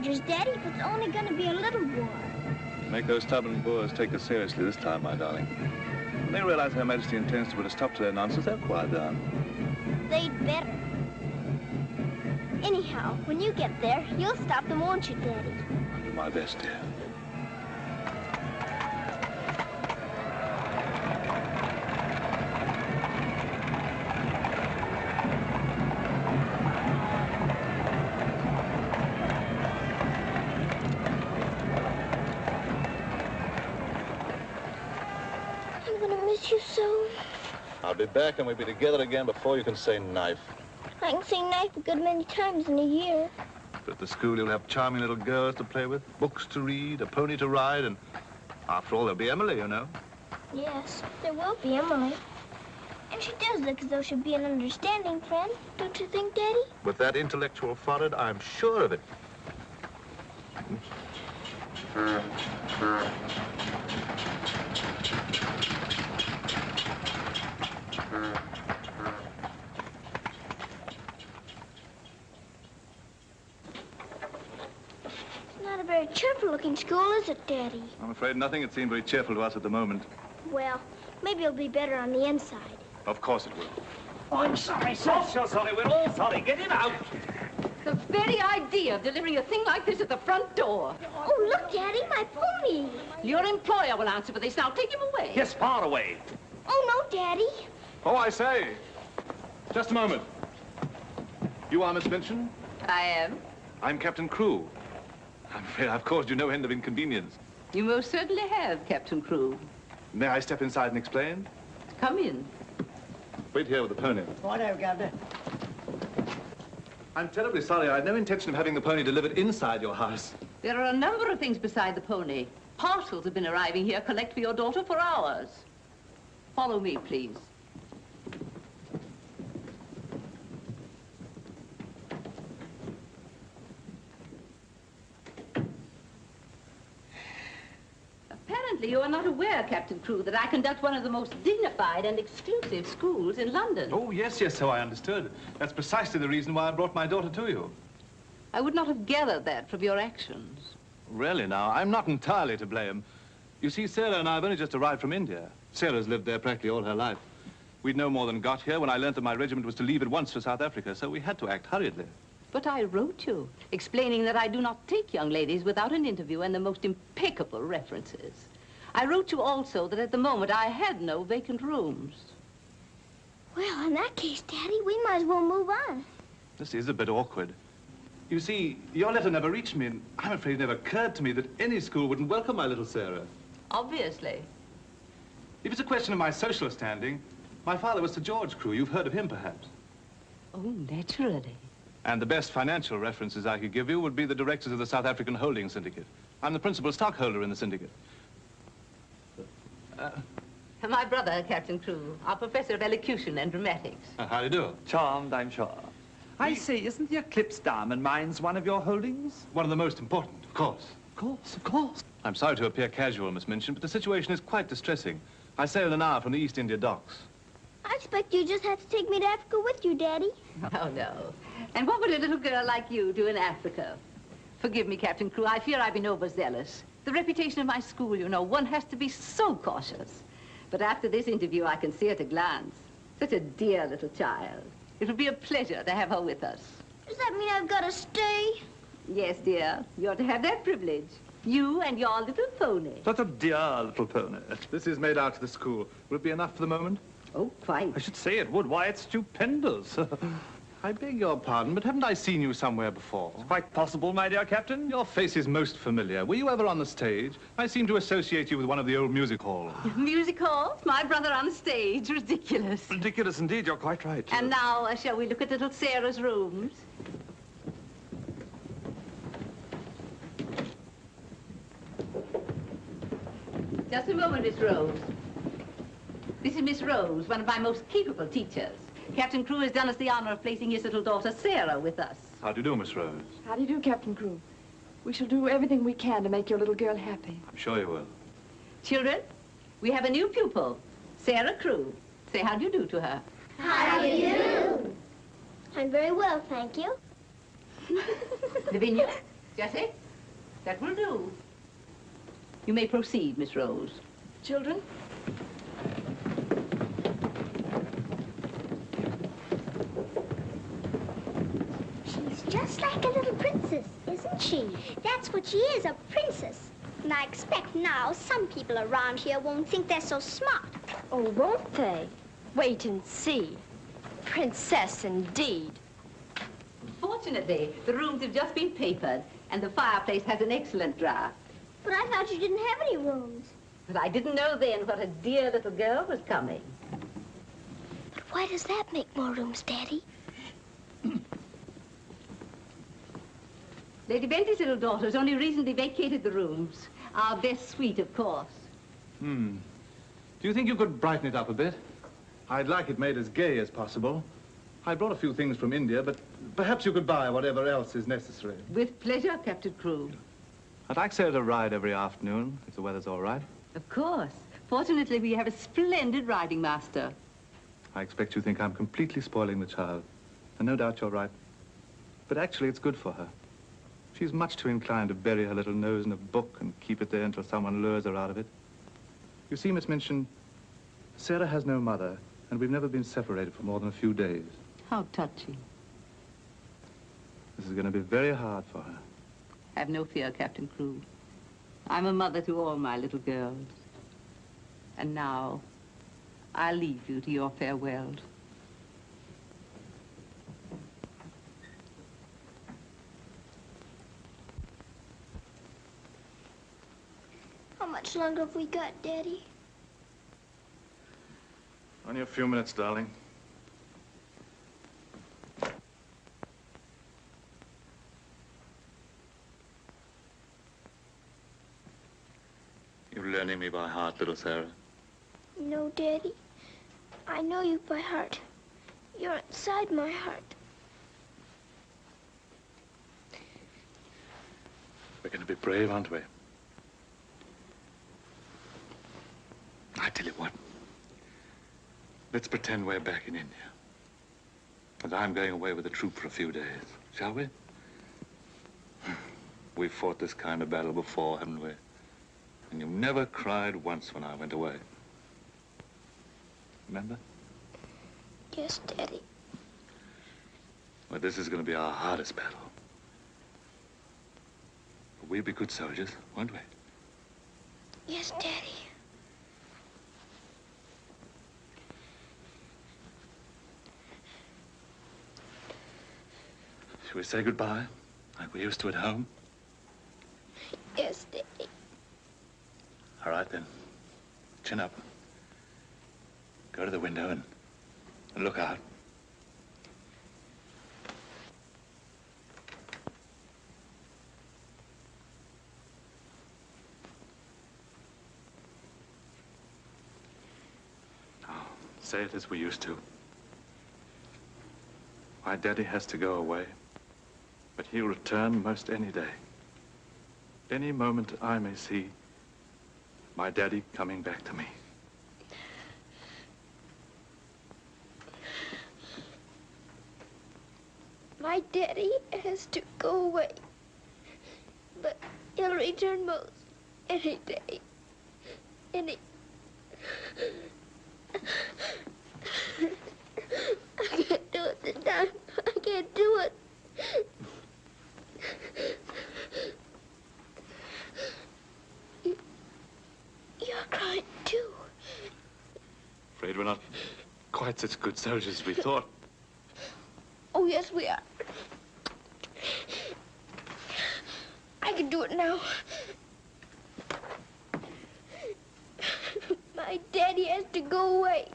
soldiers, Daddy, but it's only going to be a little war. Make those stubborn Boers take us seriously this time, my darling. When they realize Her Majesty intends to put a stop to their nonsense, they'll quiet down. They'd better. Anyhow, when you get there, you'll stop them, won't you, Daddy? I'll do my best, dear. You so. I'll be back and we'll be together again before you can say knife. I can say knife a good many times in a year. But at the school you'll have charming little girls to play with, books to read, a pony to ride, and after all there'll be Emily, you know. Yes, there will be Emily. And she does look as though she'd be an understanding friend, don't you think, Daddy? With that intellectual forehead, I'm sure of it. Not a very cheerful-looking school, is it, Daddy? I'm afraid nothing had seemed very cheerful to us at the moment. Well, maybe it'll be better on the inside. Of course it will. Oh, I'm sorry, sir. You're sorry. We're all sorry. Get him out. The very idea of delivering a thing like this at the front door. Oh, look, Daddy, my pony. Your employer will answer for this. Now, take him away. Yes, far away. Oh, no, Daddy. Oh, I say. Just a moment. You are Miss Minchin? I am. I'm Captain Crewe. I'm afraid I've caused you no end of inconvenience. You most certainly have, Captain Crewe. May I step inside and explain? Come in. Wait here with the pony. Righto, Governor. I'm terribly sorry. I had no intention of having the pony delivered inside your house. There are a number of things beside the pony. Parcels have been arriving here, collect for your daughter for hours. Follow me, please. Apparently, you are not aware, Captain Crewe, that I conduct one of the most dignified and exclusive schools in London. Oh, yes, so I understood. That's precisely the reason why I brought my daughter to you. I would not have gathered that from your actions. Really, now, I'm not entirely to blame. You see, Sarah and I have only just arrived from India. Sarah's lived there practically all her life. We'd no more than got here when I learned that my regiment was to leave at once for South Africa, so we had to act hurriedly. But I wrote you, explaining that I do not take young ladies without an interview and the most impeccable references. I wrote you also that at the moment I had no vacant rooms. Well, in that case, Daddy, we might as well move on. This is a bit awkward. You see, your letter never reached me, and I'm afraid it never occurred to me that any school wouldn't welcome my little Sarah. Obviously. If it's a question of my social standing, my father was Sir George Crewe. You've heard of him, perhaps. Oh, naturally. And the best financial references I could give you would be the directors of the South African Holding Syndicate. I'm the principal stockholder in the syndicate. My brother, Captain Crewe, our professor of elocution and dramatics. How do you do? Charmed, I'm sure. I say, isn't the Eclipse Diamond Mines one of your holdings? One of the most important, of course. Of course, of course. I'm sorry to appear casual, Miss Minchin, but the situation is quite distressing. I sail in an hour from the East India docks. I expect you just have to take me to Africa with you, Daddy. Oh, no. And what would a little girl like you do in Africa? Forgive me, Captain Crewe, I fear I've been overzealous. The reputation of my school, you know, one has to be so cautious. But after this interview, I can see at a glance. Such a dear little child. It would be a pleasure to have her with us. Does that mean I've got to stay? Yes, dear. You're to have that privilege. You and your little pony. Such a dear little pony. This is made out to the school. Will it be enough for the moment? Oh, quite. I should say it would. Why, it's stupendous. I beg your pardon, but haven't I seen you somewhere before? It's quite possible, my dear Captain. Your face is most familiar. Were you ever on the stage? I seem to associate you with one of the old music halls. Music halls? My brother on stage? Ridiculous. Ridiculous indeed, you're quite right. And now, shall we look at little Sarah's rooms? Just a moment, Miss Rose. This is Miss Rose, one of my most capable teachers. Captain Crewe has done us the honor of placing his little daughter, Sarah, with us. How do you do, Miss Rose? How do you do, Captain Crewe? We shall do everything we can to make your little girl happy. I'm sure you will. Children, we have a new pupil, Sarah Crewe. Say how do you do to her. How do you do? I'm very well, thank you. Lavinia, Jessie, that will do. You may proceed, Miss Rose. Children? She's just like a little princess, isn't she? That's what she is, a princess. And I expect now some people around here won't think they're so smart. Oh, won't they? Wait and see. Princess, indeed. Fortunately, the rooms have just been papered, and the fireplace has an excellent draft. But I thought you didn't have any rooms. But I didn't know then what a dear little girl was coming. But why does that make more rooms, Daddy? Lady Bentley's little daughter has only recently vacated the rooms. Our best suite, of course. Do you think you could brighten it up a bit? I'd like it made as gay as possible. I brought a few things from India, but perhaps you could buy whatever else is necessary. With pleasure, Captain Crewe. I'd like Sarah to ride every afternoon, if the weather's all right. Of course. Fortunately, we have a splendid riding master. I expect you think I'm completely spoiling the child. And no doubt you're right. But actually, it's good for her. She's much too inclined to bury her little nose in a book and keep it there until someone lures her out of it. You see, Miss Minchin, Sarah has no mother, and we've never been separated for more than a few days. How touching. This is going to be very hard for her. Have no fear, Captain Crewe. I'm a mother to all my little girls. And now, I'll leave you to your farewells. How much longer have we got, Daddy? Only a few minutes, darling. You're learning me by heart, little Sarah. No, Daddy. I know you by heart. You're inside my heart. We're going to be brave, aren't we? I tell you what. Let's pretend we're back in India. And I'm going away with the troop for a few days, shall we? We've fought this kind of battle before, haven't we? And you never cried once when I went away. Remember? Yes, Daddy. Well, this is going to be our hardest battle. But we'll be good soldiers, won't we? Yes, Daddy. Shall we say goodbye, like we used to at home? Yes, Daddy. All right, then. Chin up. Go to the window and look out. Now, say it as we used to. My daddy has to go away, but he'll return most any day. Any moment I may see my daddy coming back to me. My daddy has to go away, but he'll return most any day. I can't do it this time. I can't do it. You're crying too. Afraid we're not quite such good soldiers as we thought. Oh, yes, we are. I can do it now. My daddy has to go away,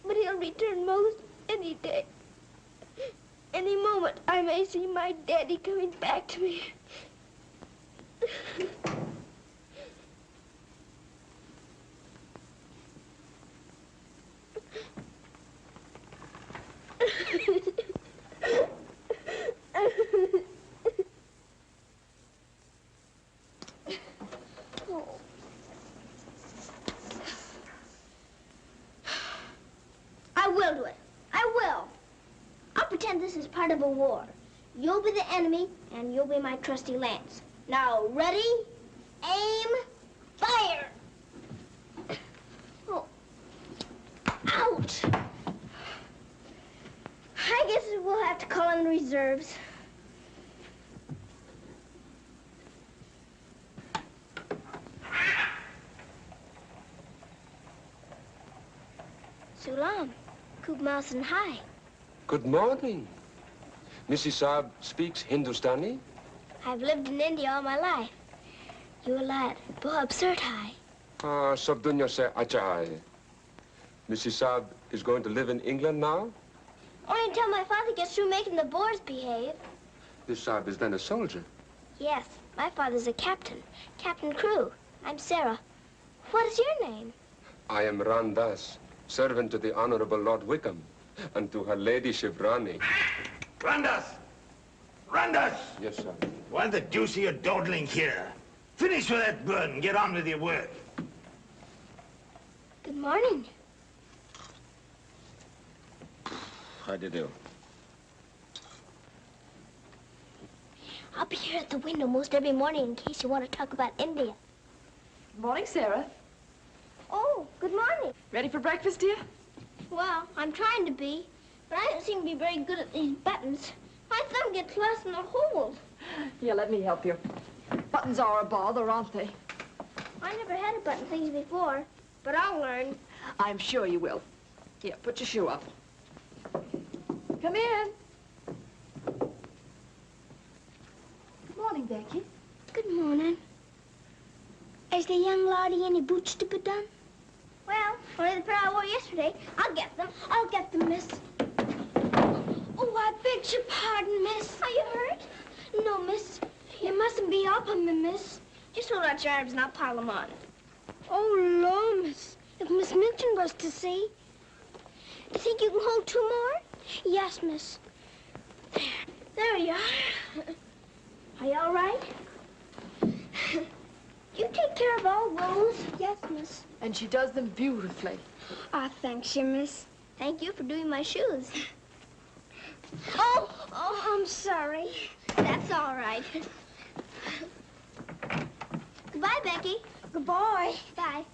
but he'll return most any day. Any moment, I may see my daddy coming back to me. I will do it. I will. I'll pretend this is part of a war. You'll be the enemy, and you'll be my trusty lance. Now, ready, aim, fire! Oh. Ouch! I guess we'll have to call in reserves. Sulam, Kub Mausen High. Good morning. Mrs. Saab speaks Hindustani? I've lived in India all my life. You lad, boh absurd high. Ah, sab dunya se acha hai. Mrs. Saab is going to live in England now? Only until my father gets through making the Boers behave. This Saab is then a soldier. Yes, my father's a captain. Captain Crew. I'm Sarah. What is your name? I am Randas, servant to the Honorable Lord Wickham, and to her ladyship Rani. Randas! Randas! Yes, sir. Why the deuce are you dawdling here? Finish with that bird and get on with your work. Good morning. How do you do? I'll be here at the window most every morning in case you want to talk about India. Good morning, Sarah. Oh, good morning. Ready for breakfast, dear? Well, I'm trying to be, but I don't seem to be very good at these buttons. My thumb gets lost in the holes. Here, let me help you. Buttons are a bother, aren't they? I never had to button things before, but I'll learn. I'm sure you will. Here, put your shoe up. Come in. Good morning, Becky. Good morning. Is the young laddie any boots to be done? Well, only the pair I wore yesterday. I'll get them. I'll get them, miss. Oh, I beg your pardon, miss. Are you hurt? No, miss. You mustn't be up on me, miss. Just hold out your arms and I'll pile them on. Oh, Lord, miss. If Miss Minton was to see. You think you can hold two more? Yes, miss. There you are. Are you all right? You take care of all those? Yes, miss. And she does them beautifully. Ah, thanks you, miss. Thank you for doing my shoes. Oh, I'm sorry. That's all right. Goodbye, Becky. Goodbye. Bye.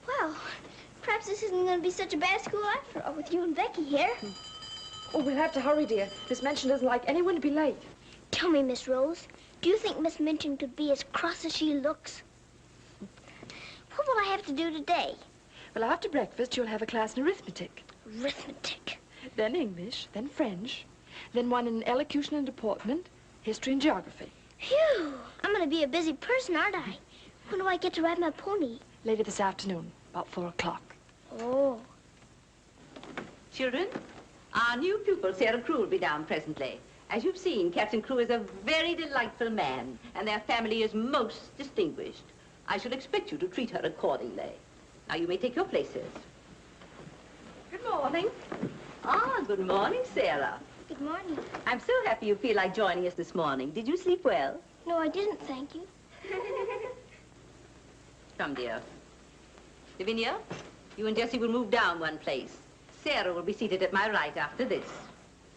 Well, perhaps this isn't going to be such a bad school after all with you and Becky here. Oh, we'll have to hurry, dear. Miss Minchin doesn't like anyone to be late. Tell me, Miss Rose, do you think Miss Minchin could be as cross as she looks? What will I have to do today? Well, after breakfast, you'll have a class in arithmetic. Arithmetic. Then English, then French, then one in elocution and deportment, history and geography. Phew! I'm going to be a busy person, aren't I? When do I get to ride my pony? Later this afternoon, about 4 o'clock. Oh. Children, our new pupil, Sarah Crew, will be down presently. As you've seen, Captain Crew is a very delightful man, and their family is most distinguished. I shall expect you to treat her accordingly. Now, you may take your places. Good morning. Ah, good morning, Sarah. Good morning. I'm so happy you feel like joining us this morning. Did you sleep well? No, I didn't, thank you. Come, dear. Lavinia, you and Jessie will move down one place. Sarah will be seated at my right after this.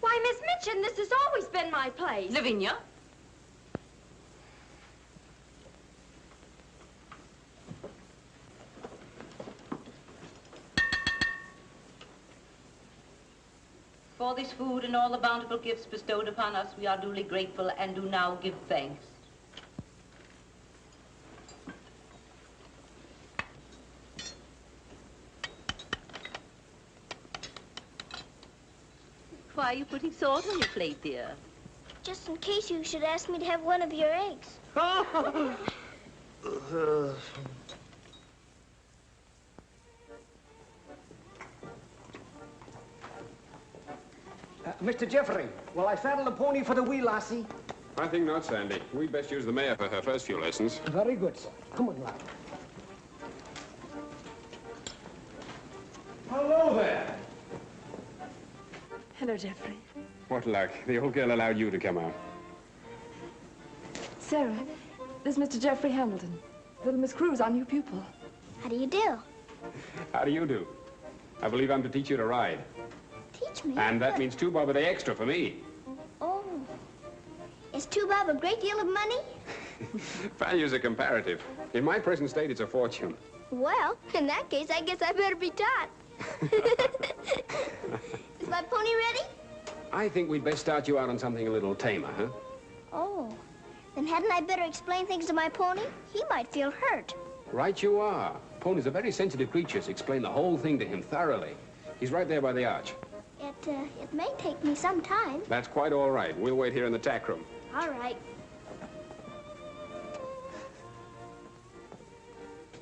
Why, Miss Minchin, this has always been my place. Lavinia. For this food and all the bountiful gifts bestowed upon us, we are duly grateful and do now give thanks. Why are you putting salt on your plate, dear? Just in case you should ask me to have one of your eggs. Mr. Jeffrey, will I saddle the pony for the wee lassie? I think not, Sandy. We'd best use the mare for her first few lessons. Very good, sir. Come on, lad. Hello there. Hello, Jeffrey. What luck. The old girl allowed you to come out. Sarah, this is Mr. Jeffrey Hamilton. Little Miss Crew's our new pupil. How do you do? How do you do? I believe I'm to teach you to ride. Teach me. And that means 2 bob a day extra for me. tube have a great deal of money? Values are comparative. In my present state, it's a fortune. Well, in that case, I guess I better be taught. Is my pony ready? I think we'd best start you out on something a little tamer, huh? Oh, then hadn't I better explain things to my pony? He might feel hurt. Right you are. Ponies are very sensitive creatures. Explain the whole thing to him thoroughly. He's right there by the arch. It may take me some time. That's quite all right. We'll wait here in the tack room. All right.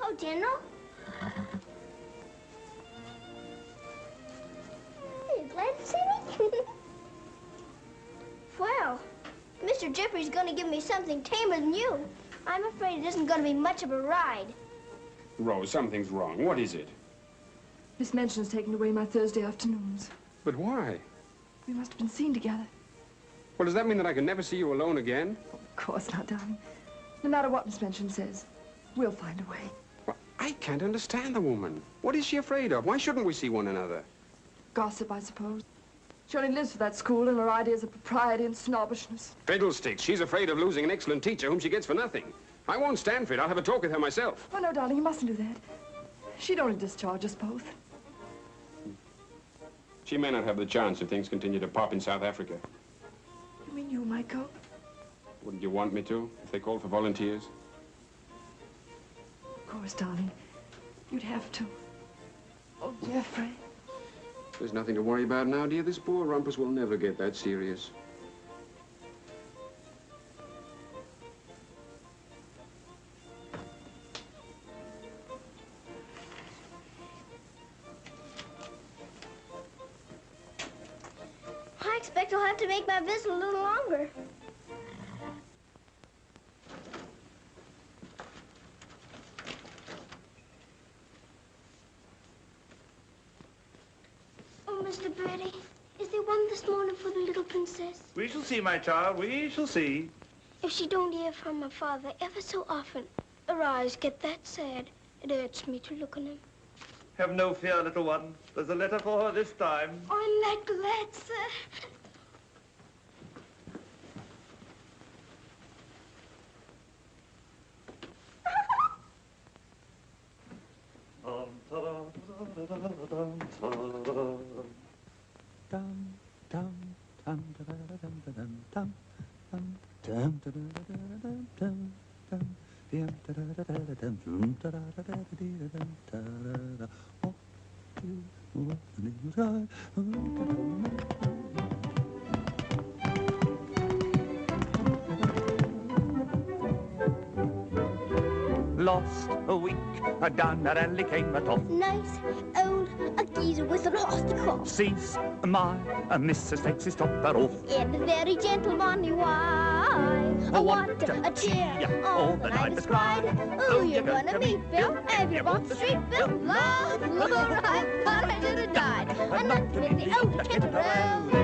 Oh, General. Are you glad to see me? Well, Mr. Jeffrey's going to give me something tamer than you. I'm afraid it isn't going to be much of a ride. Rose, something's wrong. What is it? Miss Minchin's taken away my Thursday afternoons. But why? We must have been seen together. Well, does that mean that I can never see you alone again? Of course not, darling. No matter what Miss Minchin says, we'll find a way. Well, I can't understand the woman. What is she afraid of? Why shouldn't we see one another? Gossip, I suppose. She only lives for that school and her ideas of propriety and snobbishness. Fiddlesticks. She's afraid of losing an excellent teacher whom she gets for nothing. I won't stand for it. I'll have a talk with her myself. Oh, no, darling, you mustn't do that. She'd only discharge us both. She may not have the chance if things continue to pop in South Africa. You mean you might go? Wouldn't you want me to, if they called for volunteers? Of course, darling. You'd have to. Oh, Jeffrey. There's nothing to worry about now, dear. This poor rumpus will never get that serious. I expect I'll have to make my visit a little longer. Oh, Mr. Birdie, is there one this morning for the little princess? We shall see, my child. We shall see. If she don't hear from her father ever so often, her eyes get that sad, it hurts me to look on them. Have no fear, little one. There's a letter for her this time. I'm that glad, sir. Lost a week, down that alley came a toff. Nice old geezer with an nasty cough. Sees my missus takes his topper off. In a very gentlemanly way. What a cheer all the night was cried. Who you gonna meet, Bill? If you want the street, Bill? Lord, I thought I should have died. I'm not to make the old Temple Road.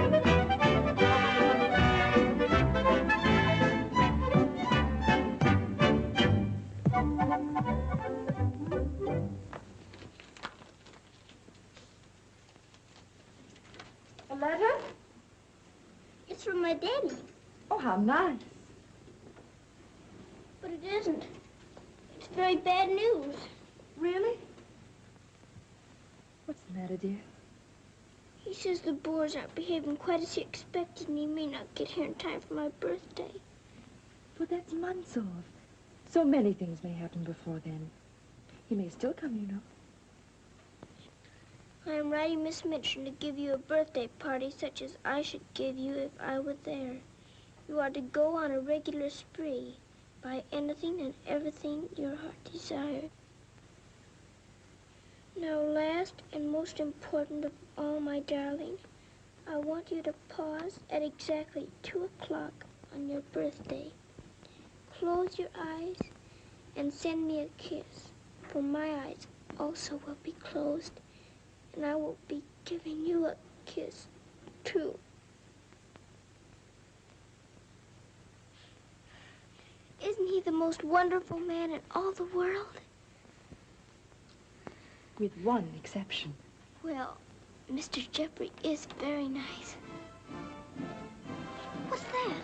A letter? It's from my daddy. Oh, how nice. But it isn't. It's very bad news. Really? What's the matter, dear? He says the Boers aren't behaving quite as he expected, and he may not get here in time for my birthday. Well, that's months off. So many things may happen before then. He may still come, you know. I am writing Miss Minchin to give you a birthday party such as I should give you if I were there. You are to go on a regular spree, buy anything and everything your heart desired. Now, last and most important of all, my darling, I want you to pause at exactly 2 o'clock on your birthday. Close your eyes and send me a kiss, for my eyes also will be closed, and I will be giving you a kiss, too. Isn't he the most wonderful man in all the world? With one exception. Well, Mr. Jeffrey is very nice. What's that?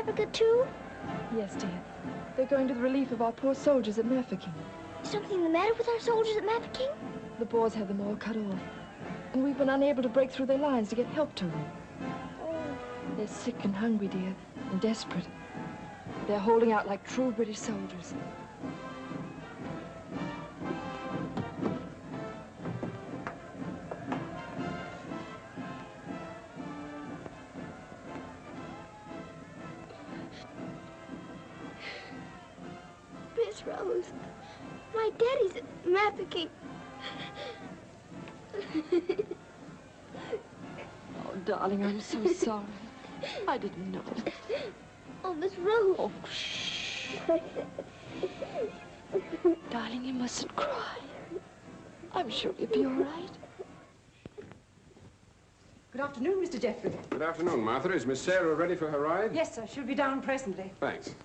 Africa, too? Yes, dear. They're going to the relief of our poor soldiers at Mafeking. Is something the matter with our soldiers at Mafeking? The Boers had them all cut off. And we've been unable to break through their lines to get help to them. Oh. They're sick and hungry, dear, and desperate. They're holding out like true British soldiers. Miss Rose, my daddy's at Mafeking. Oh, darling, I'm so sorry. I didn't know. Oh, Miss Rose. Oh, shh. Darling, you mustn't cry. I'm sure you'll be all right. Good afternoon, Mr. Jeffrey. Good afternoon, Martha. Is Miss Sarah ready for her ride? Yes, sir. She'll be down presently. Thanks.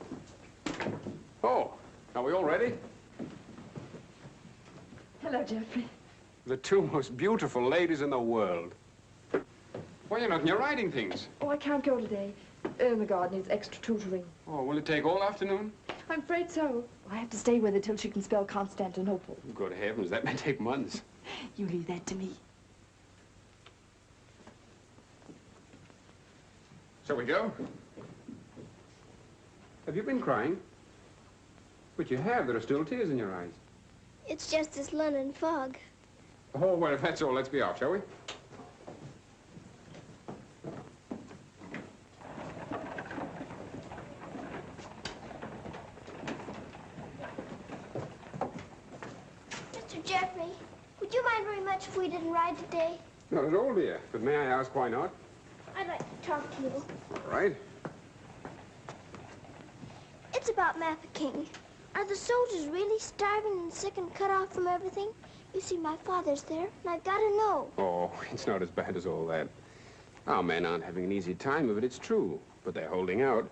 Oh, are we all ready? Hello, Jeffrey. The two most beautiful ladies in the world. Why, you're not in your riding things. Oh, I can't go today. Ermengarde needs extra tutoring. Oh, will it take all afternoon? I'm afraid so. I have to stay with her till she can spell Constantinople. Good heavens, that may take months. You leave that to me. Shall we go? Have you been crying? But you have. There are still tears in your eyes. It's just this London fog. Oh, well, if that's all, let's be off, shall we? Mr. Jeffrey, would you mind very much if we didn't ride today? Not at all, dear. But may I ask why not? I'd like to talk to you. All right. It's about Mafeking. Are the soldiers really starving and sick and cut off from everything? You see, my father's there, and I've got to know. Oh, it's not as bad as all that. Our men aren't having an easy time of it, it's true. But they're holding out.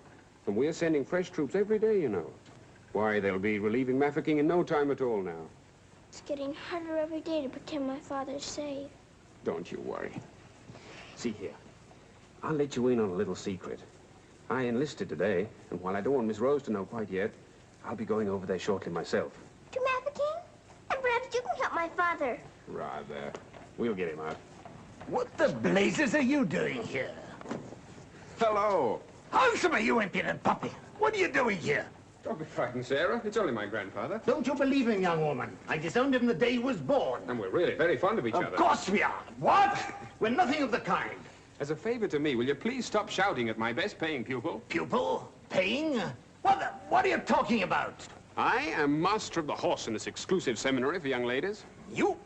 And we're sending fresh troops every day, you know. Why, they'll be relieving Mafeking in no time at all now. It's getting harder every day to pretend my father's safe. Don't you worry. See here. I'll let you in on a little secret. I enlisted today, and while I don't want Miss Rose to know quite yet, I'll be going over there shortly myself. To Mafeking? And perhaps you can help my father. Rather. We'll get him out. What the blazes are you doing here? Hello. Handsome, you impudent puppy. What are you doing here? Don't be frightened, Sarah. It's only my grandfather. Don't you believe him, young woman? I disowned him the day he was born. And we're really very fond of each other. Of course we are. What? We're nothing of the kind. As a favor to me, will you please stop shouting at my best-paying pupil? Pupil? Paying? What are you talking about? I am master of the horse in this exclusive seminary for young ladies. You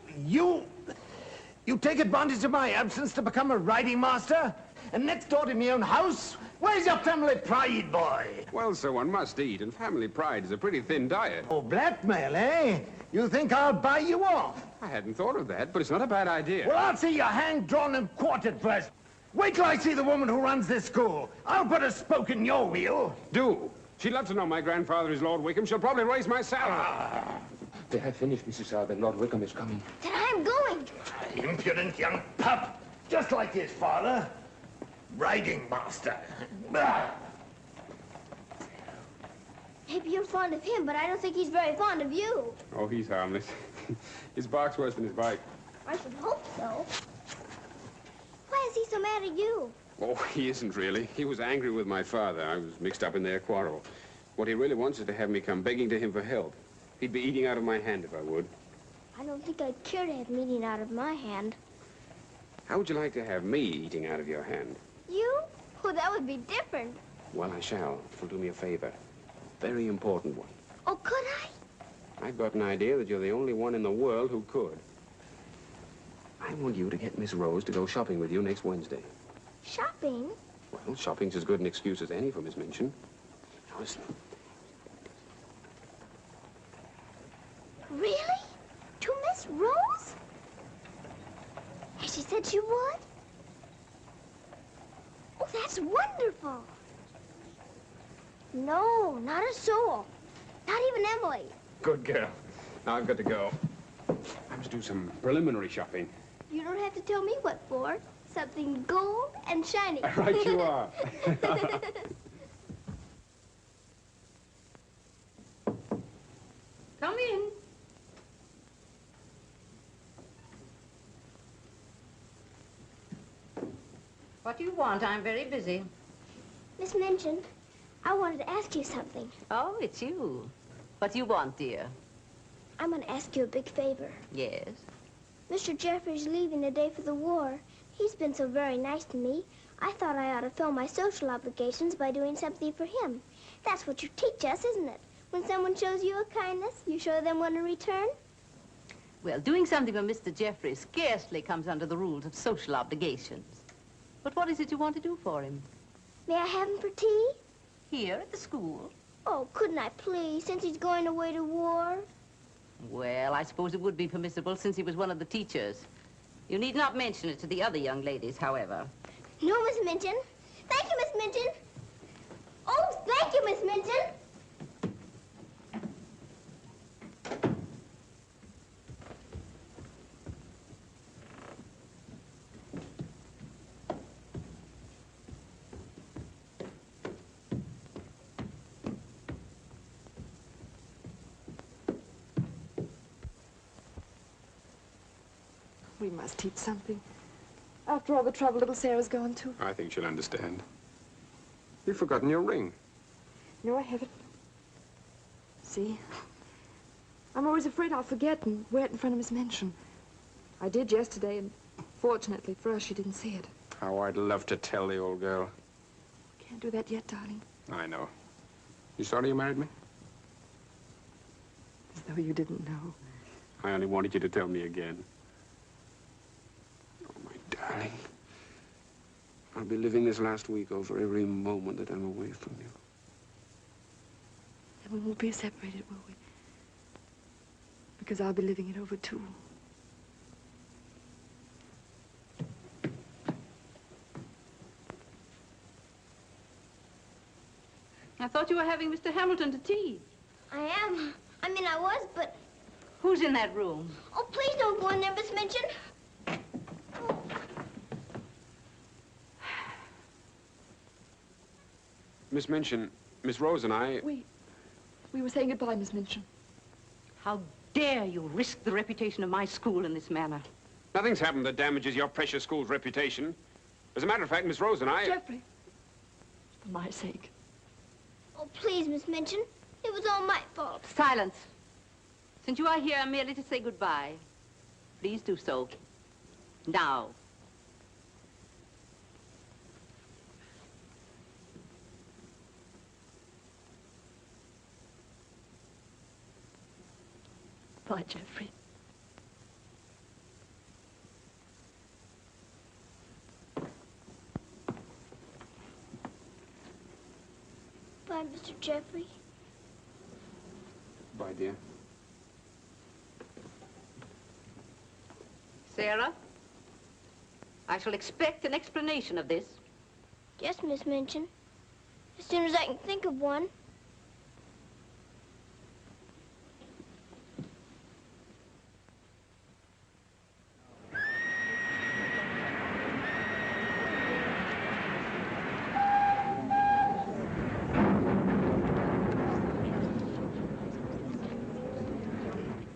take advantage of my absence to become a riding master? And next door to my own house? Where's your family pride, boy? Well, so one must eat, and family pride is a pretty thin diet. Oh, blackmail, eh? You think I'll buy you off? I hadn't thought of that, but it's not a bad idea. Well, I'll see you hanged, drawn, and quartered first. Wait till I see the woman who runs this school. I'll put a spoke in your wheel. Do. She'd love to know my grandfather is Lord Wickham. She'll probably raise my salary. They have finished, Mrs. Alvin. Lord Wickham is coming. Then I'm going. Impudent young pup. Just like his father. Riding master. Maybe you're fond of him, but I don't think he's very fond of you. Oh, he's harmless. His bark's worse than his bite. I should hope so. Why is he so mad at you? Oh, he isn't really. He was angry with my father. I was mixed up in their quarrel. What he really wants is to have me come begging to him for help. He'd be eating out of my hand if I would. I don't think I'd care to have meat out of my hand. How would you like to have me eating out of your hand? You? Oh, that would be different. Well, I shall. It'll do me a favor. Very important one. Oh, could I? I've got an idea that you're the only one in the world who could. I want you to get Miss Rose to go shopping with you next Wednesday. Shopping? Well, shopping's as good an excuse as any for Miss Minchin. Now, listen. Really? To Miss Rose? Has she said she would? Oh, that's wonderful. No, not a soul. Not even Emily. Good girl. Now I've got to go. I must do some preliminary shopping. You don't have to tell me what for. Something gold and shiny. Right you are. Come in. What do you want? I'm very busy. Miss Minchin, I wanted to ask you something. Oh, it's you. What do you want, dear? I'm going to ask you a big favor. Yes? Mr. Jeffrey's leaving today for the war. He's been so very nice to me. I thought I ought to fill my social obligations by doing something for him. That's what you teach us, isn't it? When someone shows you a kindness, you show them one in return. Well, doing something for Mr. Jeffrey scarcely comes under the rules of social obligations. But what is it you want to do for him? May I have him for tea? Here at the school? Oh, couldn't I please, since he's going away to war? Well, I suppose it would be permissible since he was one of the teachers. You need not mention it to the other young ladies, however. No, Miss Minchin. Thank you, Miss Minchin. Oh, thank you, Miss Minchin. We must teach something. After all the trouble little Sarah's gone to. I think she'll understand. You've forgotten your ring. No, I haven't. See? I'm always afraid I'll forget and wear it in front of Miss Minchin. I did yesterday, and fortunately for us, she didn't see it. How I'd love to tell the old girl. Can't do that yet, darling. I know. You sorry you married me? As though you didn't know. I only wanted you to tell me again. Oh, my darling. I'll be living this last week over every moment that I'm away from you. And we won't be separated, will we? Because I'll be living it over, too. I thought you were having Mr. Hamilton to tea. I am. I mean, I was, but... Who's in that room? Oh, please don't go in there, Miss Minchin. Miss Minchin, Miss Rose and I... We were saying goodbye, Miss Minchin. How dare you risk the reputation of my school in this manner? Nothing's happened that damages your precious school's reputation. As a matter of fact, Miss Rose and I... Jeffrey, for my sake. Oh, please, Miss Minchin. It was all my fault. Silence. Since you are here merely to say goodbye, please do so. Now. Bye, Jeffrey. Bye, Mr. Jeffrey. Bye, dear. Sarah, I shall expect an explanation of this. Yes, Miss Minchin. As soon as I can think of one.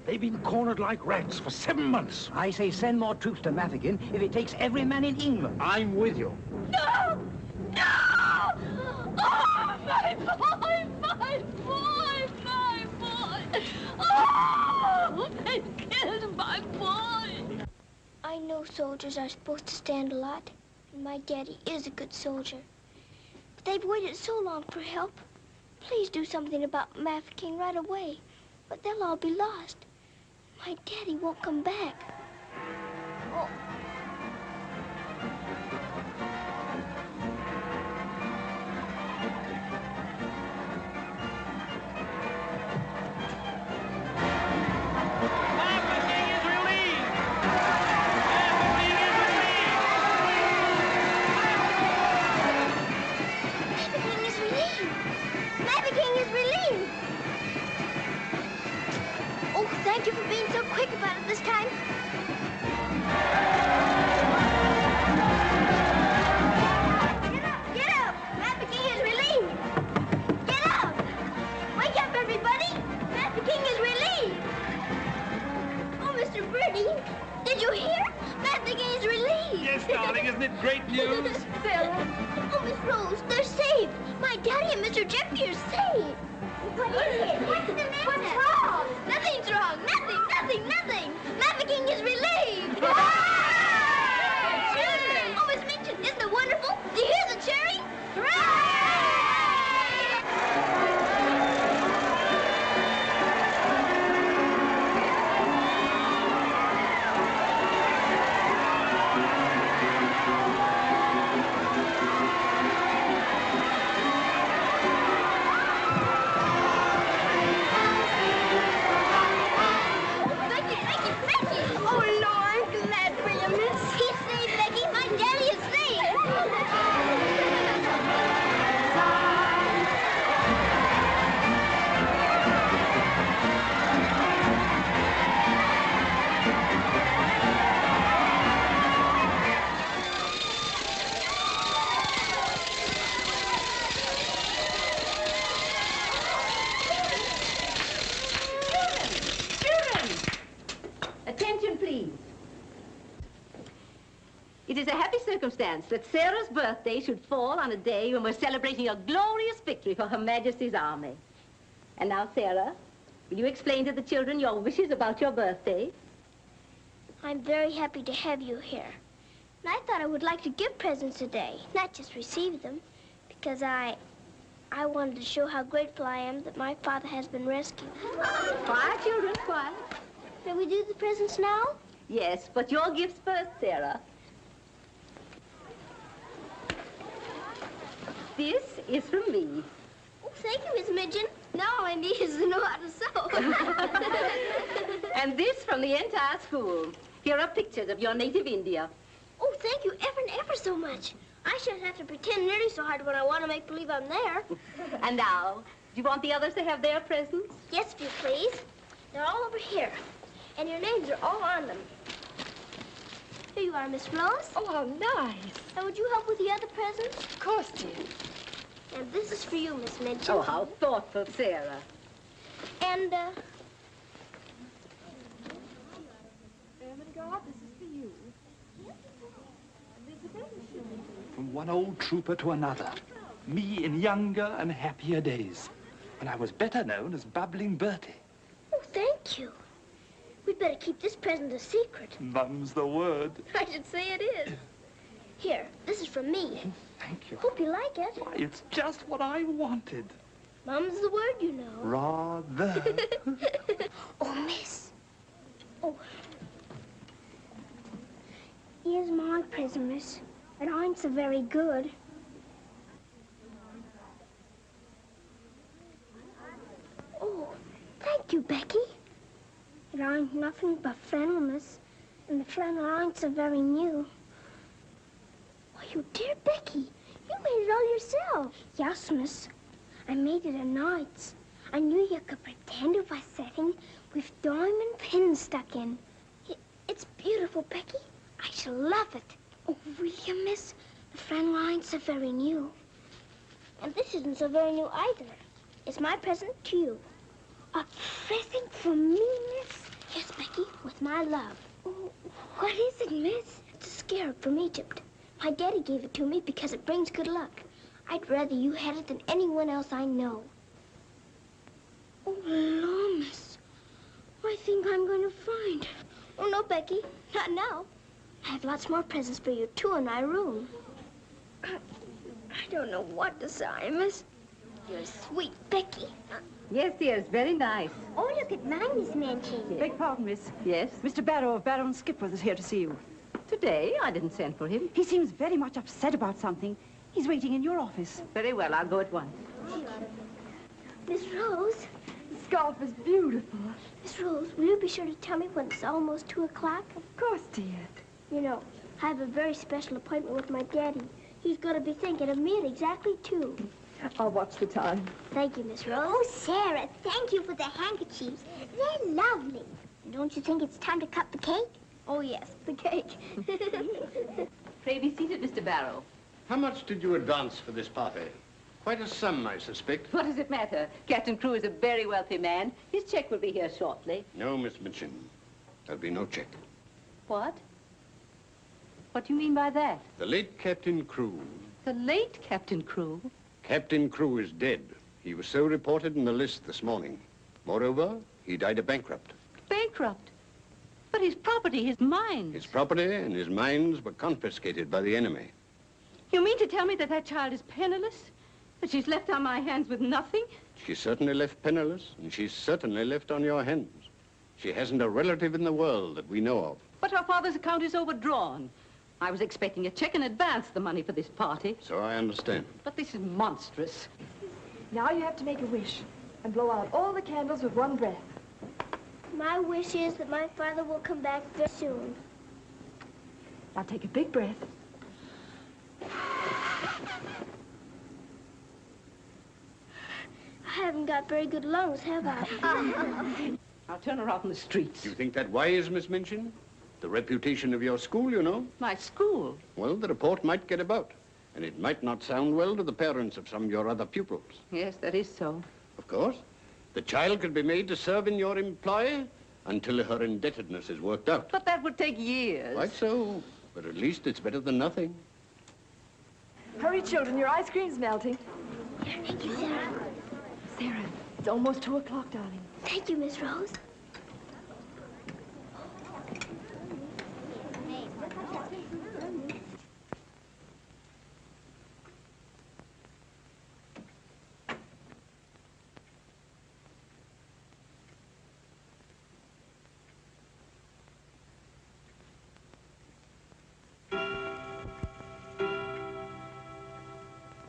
They've been cornered like rats for 7 months. I say send more troops to Mafeking if it takes every man in England. I'm with you. No! No! Oh, my boy! My boy! My boy! Oh! They killed my boy! I know soldiers are supposed to stand a lot, and my daddy is a good soldier. But they've waited so long for help. Please do something about Mafeking right away, but they'll all be lost. My daddy won't come back. Oh. Thank you for being so quick about it this time. darling. Isn't it great news? Sarah. Oh, Miss Rose, they're saved. My daddy and Mr. Jeffrey are saved. What is it? What's the matter? What's wrong? Nothing's wrong. Nothing. Mafeking is relieved. Children! Oh, Miss Minchin, isn't it wonderful? Do you hear the cheering? Hooray! It is a happy circumstance that Sarah's birthday should fall on a day when we're celebrating a glorious victory for Her Majesty's army. And now, Sarah, will you explain to the children your wishes about your birthday? I'm very happy to have you here. And I thought I would like to give presents today, not just receive them, because I wanted to show how grateful I am that my father has been rescued. Quiet, children, quiet. May we do the presents now? Yes, but your gifts first, Sarah. This is from me. Oh, thank you, Miss Midgeon. Now all I need is to know how to sew. And this from the entire school. Here are pictures of your native India. Oh, thank you ever and ever so much. I shan't have to pretend nearly so hard when I want to make believe I'm there. And now, do you want the others to have their presents? Yes, if you please. They're all over here. And your names are all on them. Here you are, Miss Rose. Oh, how nice. And would you help with the other presents? Of course, dear. And this is for you, Miss Minchin. Oh, how thoughtful, Sarah. And, This is for you. From one old trooper to another. Me in younger and happier days, when I was better known as Bubbling Bertie. oh, thank you. We'd better keep this present a secret. Mum's the word. I should say it is. Here, this is from me. Thank you. Hope you like it. Why, it's just what I wanted. Mum's the word, you know. Rather. Oh, miss. Oh. Here's my present, miss. But I'm so very good. Oh, thank you, Becky. But I'm nothing but flannel, miss. And the flannel ain't so very new. Oh, you dear Becky. You made it all yourself. Yes, miss. I made it at nights. I knew you could pretend it was setting with diamond pins stuck in. It's beautiful, Becky. I shall love it. Oh, will you, miss? The flannel ain't so very new. And this isn't so very new either. It's my present to you. A present from me, miss? Yes, Becky, with my love. Oh, what is it, miss? It's a scarab from Egypt. My daddy gave it to me because it brings good luck. I'd rather you had it than anyone else I know. Oh, Lord, miss. I think I'm going to find it. Oh, no, Becky. Not now. I have lots more presents for you, too, in my room. I don't know what to say, miss. You're sweet, Becky. Yes, dear, it's very nice. Oh, look at mine, Miss Manchin. Beg pardon, miss. Yes? Mr. Barrow of Barrow and Skipworth is here to see you. Today, I didn't send for him. He seems very much upset about something. He's waiting in your office. Very well, I'll go at once. Miss Rose. The scarf is beautiful. Miss Rose, will you be sure to tell me when it's almost 2 o'clock? Of course, dear. You know, I have a very special appointment with my daddy. He's going to be thinking of me at exactly 2. I'll watch the time. Thank you, Miss Rose. Oh, Sarah, thank you for the handkerchiefs. They're lovely. And don't you think it's time to cut the cake? Oh, yes, the cake. Pray be seated, Mr. Barrow. How much did you advance for this party? Quite a sum, I suspect. What does it matter? Captain Crewe is a very wealthy man. His check will be here shortly. No, Miss Minchin. There'll be no check. What? What do you mean by that? The late Captain Crewe. The late Captain Crewe? Captain Crewe is dead. He was so reported in the list this morning. Moreover, he died a bankrupt. Bankrupt? But his property, his mines. His property and his mines were confiscated by the enemy. You mean to tell me that that child is penniless? That she's left on my hands with nothing? She's certainly left penniless, and she's certainly left on your hands. She hasn't a relative in the world that we know of. But her father's account is overdrawn. I was expecting a check in advance, the money for this party. So I understand. But this is monstrous. Now you have to make a wish and blow out all the candles with one breath. My wish is that my father will come back very soon. Now take a big breath. I haven't got very good lungs, have I? I'll turn her out in the streets. Do you think that wise, Miss Minchin? The reputation of your school, you know. My school? Well, the report might get about, and it might not sound well to the parents of some of your other pupils. Yes, that is so. Of course. The child could be made to serve in your employ until her indebtedness is worked out. But that would take years. Quite so. But at least it's better than nothing. Hurry, children, your ice cream's melting. Here, thank you, Sarah. Sarah, it's almost 2 o'clock, darling. Thank you, Miss Rose.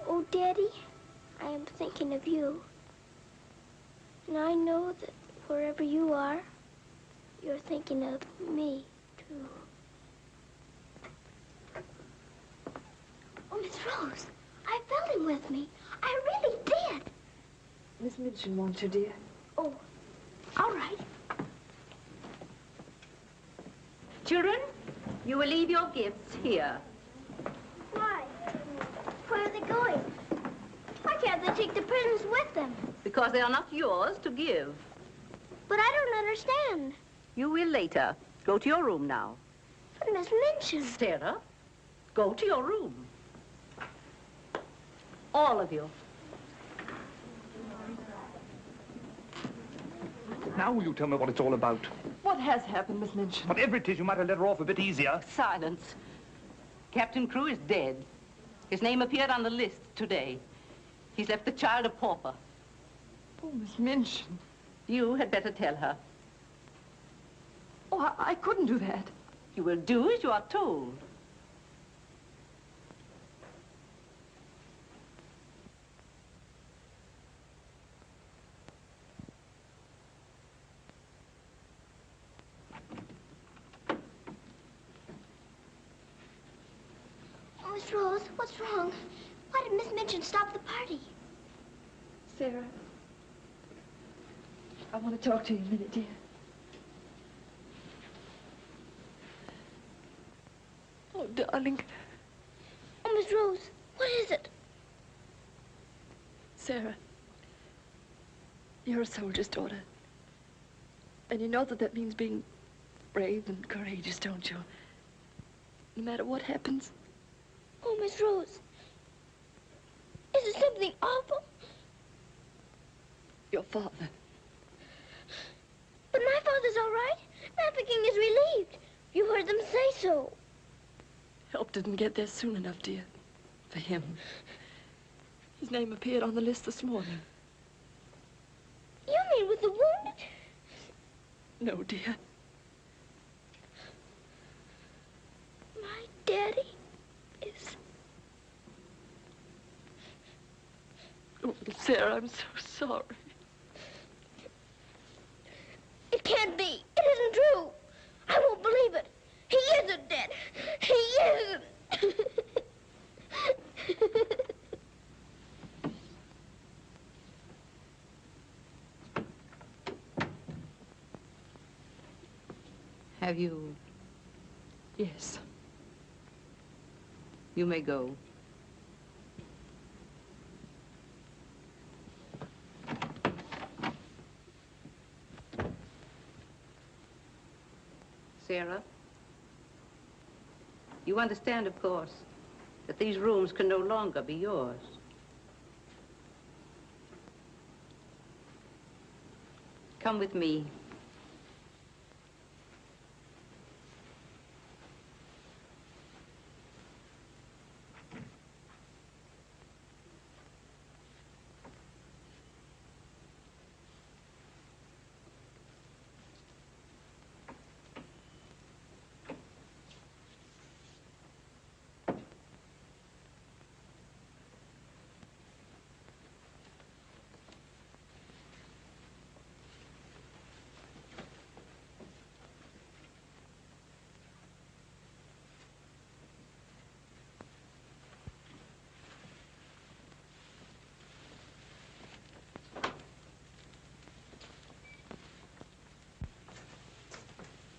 Oh, Daddy, I am thinking of you. And I know that wherever you are, you're thinking of me, too. Oh, Miss Rose, I felt him with me. I really did. Miss Minchin wants you, dear. Oh, all right. Children, you will leave your gifts here. Why? Where are they going? Why can't they take the presents with them? Because they are not yours to give. But I don't understand. You will later. Go to your room now. But Miss Minchin. Sarah, go to your room. All of you. Now will you tell me what it's all about? What has happened, Miss Minchin? Whatever it is, you might have let her off a bit easier. Silence. Captain Crewe is dead. His name appeared on the list today. He's left the child a pauper. Oh, Miss Minchin. You had better tell her. Oh, I couldn't do that. You will do as you are told. Oh, Miss Rose, what's wrong? Why did Miss Minchin stop the party? Sarah, I want to talk to you a minute, dear. Oh, darling. Oh, Miss Rose, what is it? Sarah, you're a soldier's daughter. And you know that that means being brave and courageous, don't you? No matter what happens. Oh, Miss Rose, is it something awful? Your father. But my father's all right. Mafeking is relieved. You heard them say so. Help didn't get there soon enough, dear. For him. His name appeared on the list this morning. You mean with the wounded? No, dear. My daddy is... Oh, Sarah, I'm so sorry. It can't be. It isn't true. I won't believe it. He isn't dead. He isn't. Have you? Yes. You may go. Sarah? You understand, of course, that these rooms can no longer be yours. Come with me.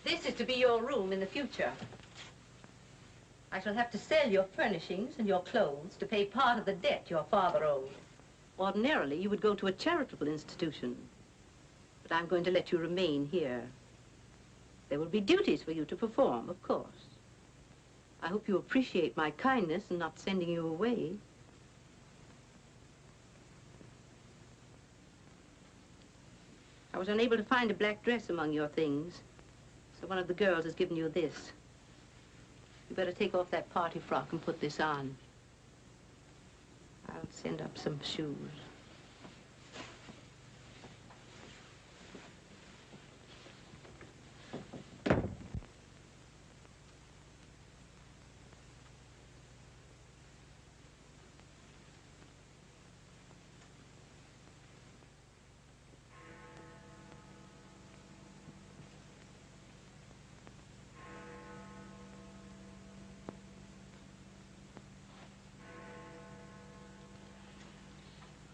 This is to be your room in the future. I shall have to sell your furnishings and your clothes to pay part of the debt your father owed. Ordinarily, you would go to a charitable institution, but I'm going to let you remain here. There will be duties for you to perform, of course. I hope you appreciate my kindness in not sending you away. I was unable to find a black dress among your things, so one of the girls has given you this. You better take off that party frock and put this on. I'll send up some shoes.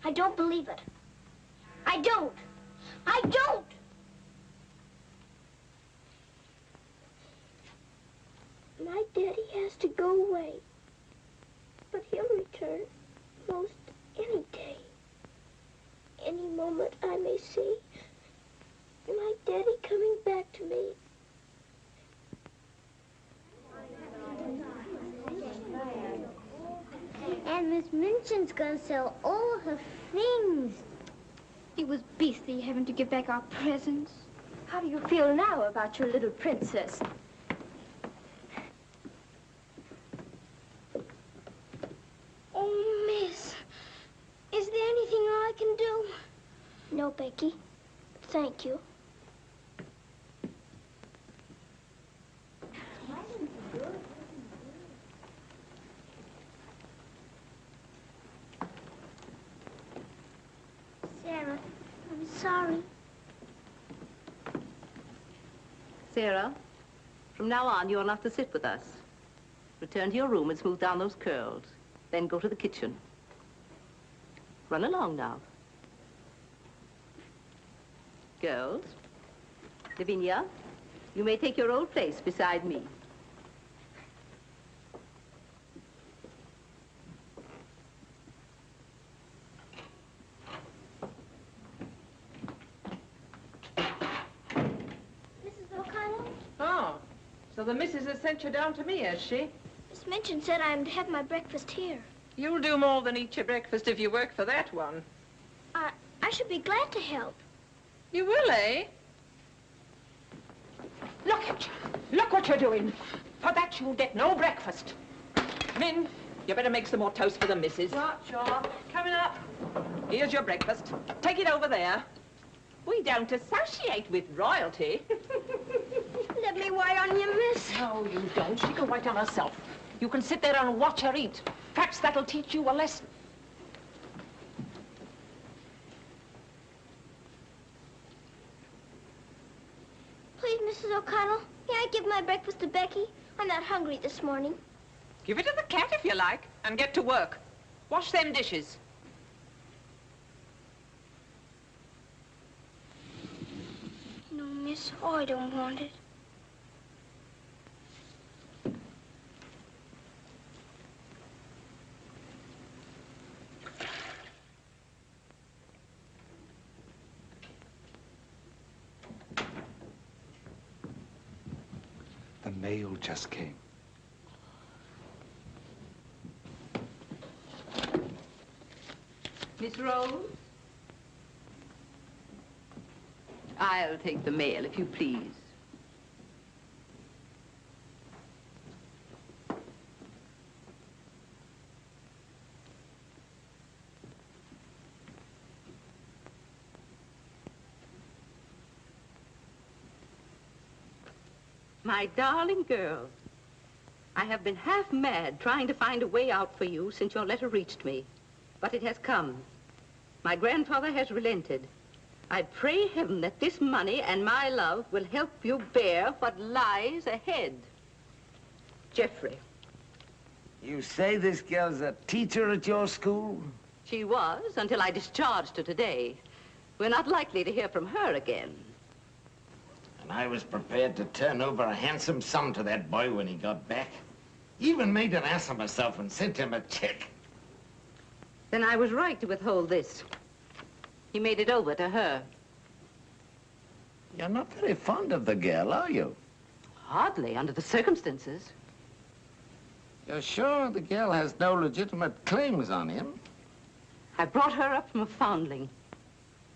I don't believe it. I don't. I don't! My daddy has to go away. But he'll return most any day. Any moment I may see my daddy coming back to me. And Miss Minchin's gonna sell all her things. It was beastly having to give back our presents. How do you feel now about your little princess? Oh, Miss, is there anything I can do? No, Becky. Thank you. Sarah, I'm sorry. Sarah, from now on, you're not to sit with us. Return to your room and smooth down those curls. Then go to the kitchen. Run along now. Girls, Lavinia, you may take your old place beside me. So the missus has sent you down to me, has she? Miss Minchin said I am to have my breakfast here. You'll do more than eat your breakfast if you work for that one. I should be glad to help. You will, eh? Look at you. Look what you're doing. For that you'll get no breakfast. Min, you better make some more toast for the missus. Right, sure. Coming up. Here's your breakfast. Take it over there. We don't associate with royalty. Let me wait on you, miss. No, you don't. She can wait on herself. You can sit there and watch her eat. Perhaps that'll teach you a lesson. Please, Mrs. O'Connell, may I give my breakfast to Becky? I'm not hungry this morning. Give it to the cat if you like, and get to work. Wash them dishes. No, miss, I don't want it. The mail just came. Miss Rose? I'll take the mail, if you please. My darling girl, I have been half mad trying to find a way out for you since your letter reached me. But it has come. My grandfather has relented. I pray heaven that this money and my love will help you bear what lies ahead. Jeffrey. You say this girl's a teacher at your school? She was, until I discharged her today. We're not likely to hear from her again. And I was prepared to turn over a handsome sum to that boy when he got back. Even made an ass of myself and sent him a check. Then I was right to withhold this. He made it over to her. You're not very fond of the girl, are you? Hardly, under the circumstances. You're sure the girl has no legitimate claims on him? I brought her up from a foundling.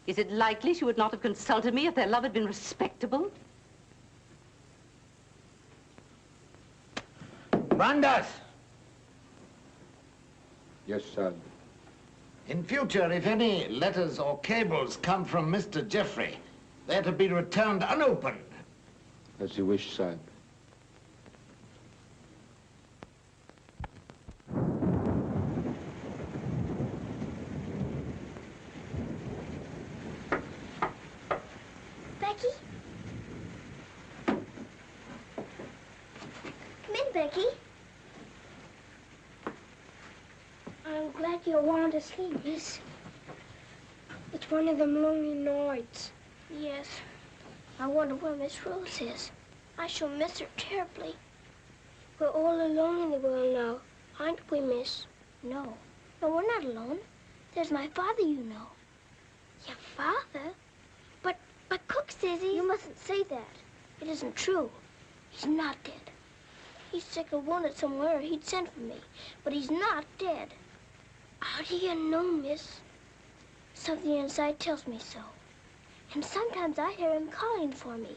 Is it likely she would not have consulted me if their love had been respectable? Brandas! Yes, son. In future, if any letters or cables come from Mr. Jeffrey, they're to be returned unopened. As you wish, son. Becky? Come in, Becky. I'm glad you want to sleep, miss. It's one of them lonely nights. Yes. I wonder where Miss Rose is. I shall miss her terribly. We're all alone in the world now, aren't we, miss? No. No, we're not alone. There's my father, you know. Your father? But Cook says he... You mustn't say that. It isn't true. He's not dead. He's sick or wounded somewhere. He'd send for me. But he's not dead. How do you know, miss? Something inside tells me so. And sometimes I hear him calling for me.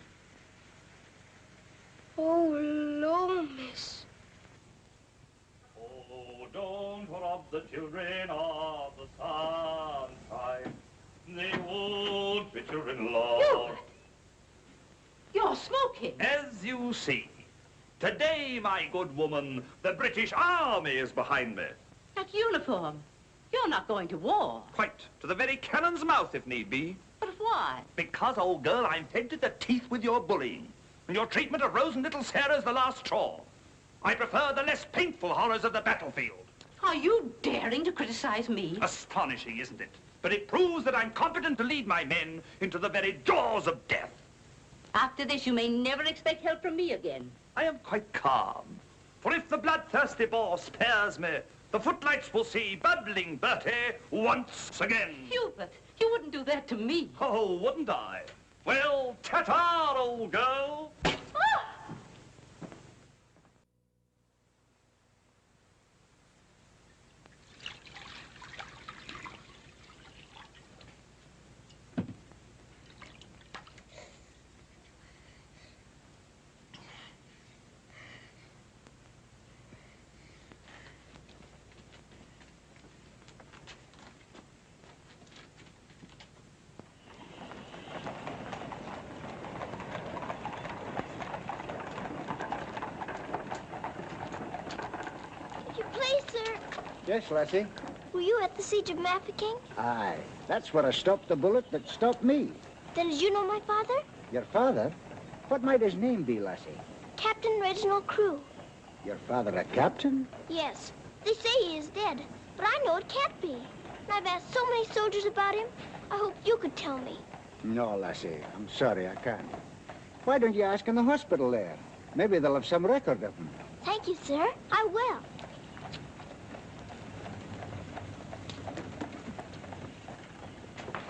Oh, Lord, miss. Oh, don't rob the children of the sunshine. They won't bitter in law. You're smoking. As you see, today, my good woman, the British Army is behind me. That uniform. You're not going to war. Quite. To the very cannon's mouth, if need be. But why? Because, old girl, I'm fed to the teeth with your bullying. And your treatment of Rose and little Sarah's the last straw. I prefer the less painful horrors of the battlefield. Are you daring to criticize me? Astonishing, isn't it? But it proves that I'm competent to lead my men into the very jaws of death. After this, you may never expect help from me again. I am quite calm. For if the bloodthirsty Boer spares me, the footlights will see bubbling Bertie once again. Hubert, you wouldn't do that to me. Oh, wouldn't I? Well, ta-ta, old girl. Yes, lassie? Were you at the siege of Mafeking? Aye. That's where I stopped the bullet that stopped me. Then did you know my father? Your father? What might his name be, lassie? Captain Reginald Crewe. Your father a captain? Yes. They say he is dead, but I know it can't be. And I've asked so many soldiers about him. I hope you could tell me. No, lassie. I'm sorry, I can't. Why don't you ask in the hospital there? Maybe they'll have some record of him. Thank you, sir. I will.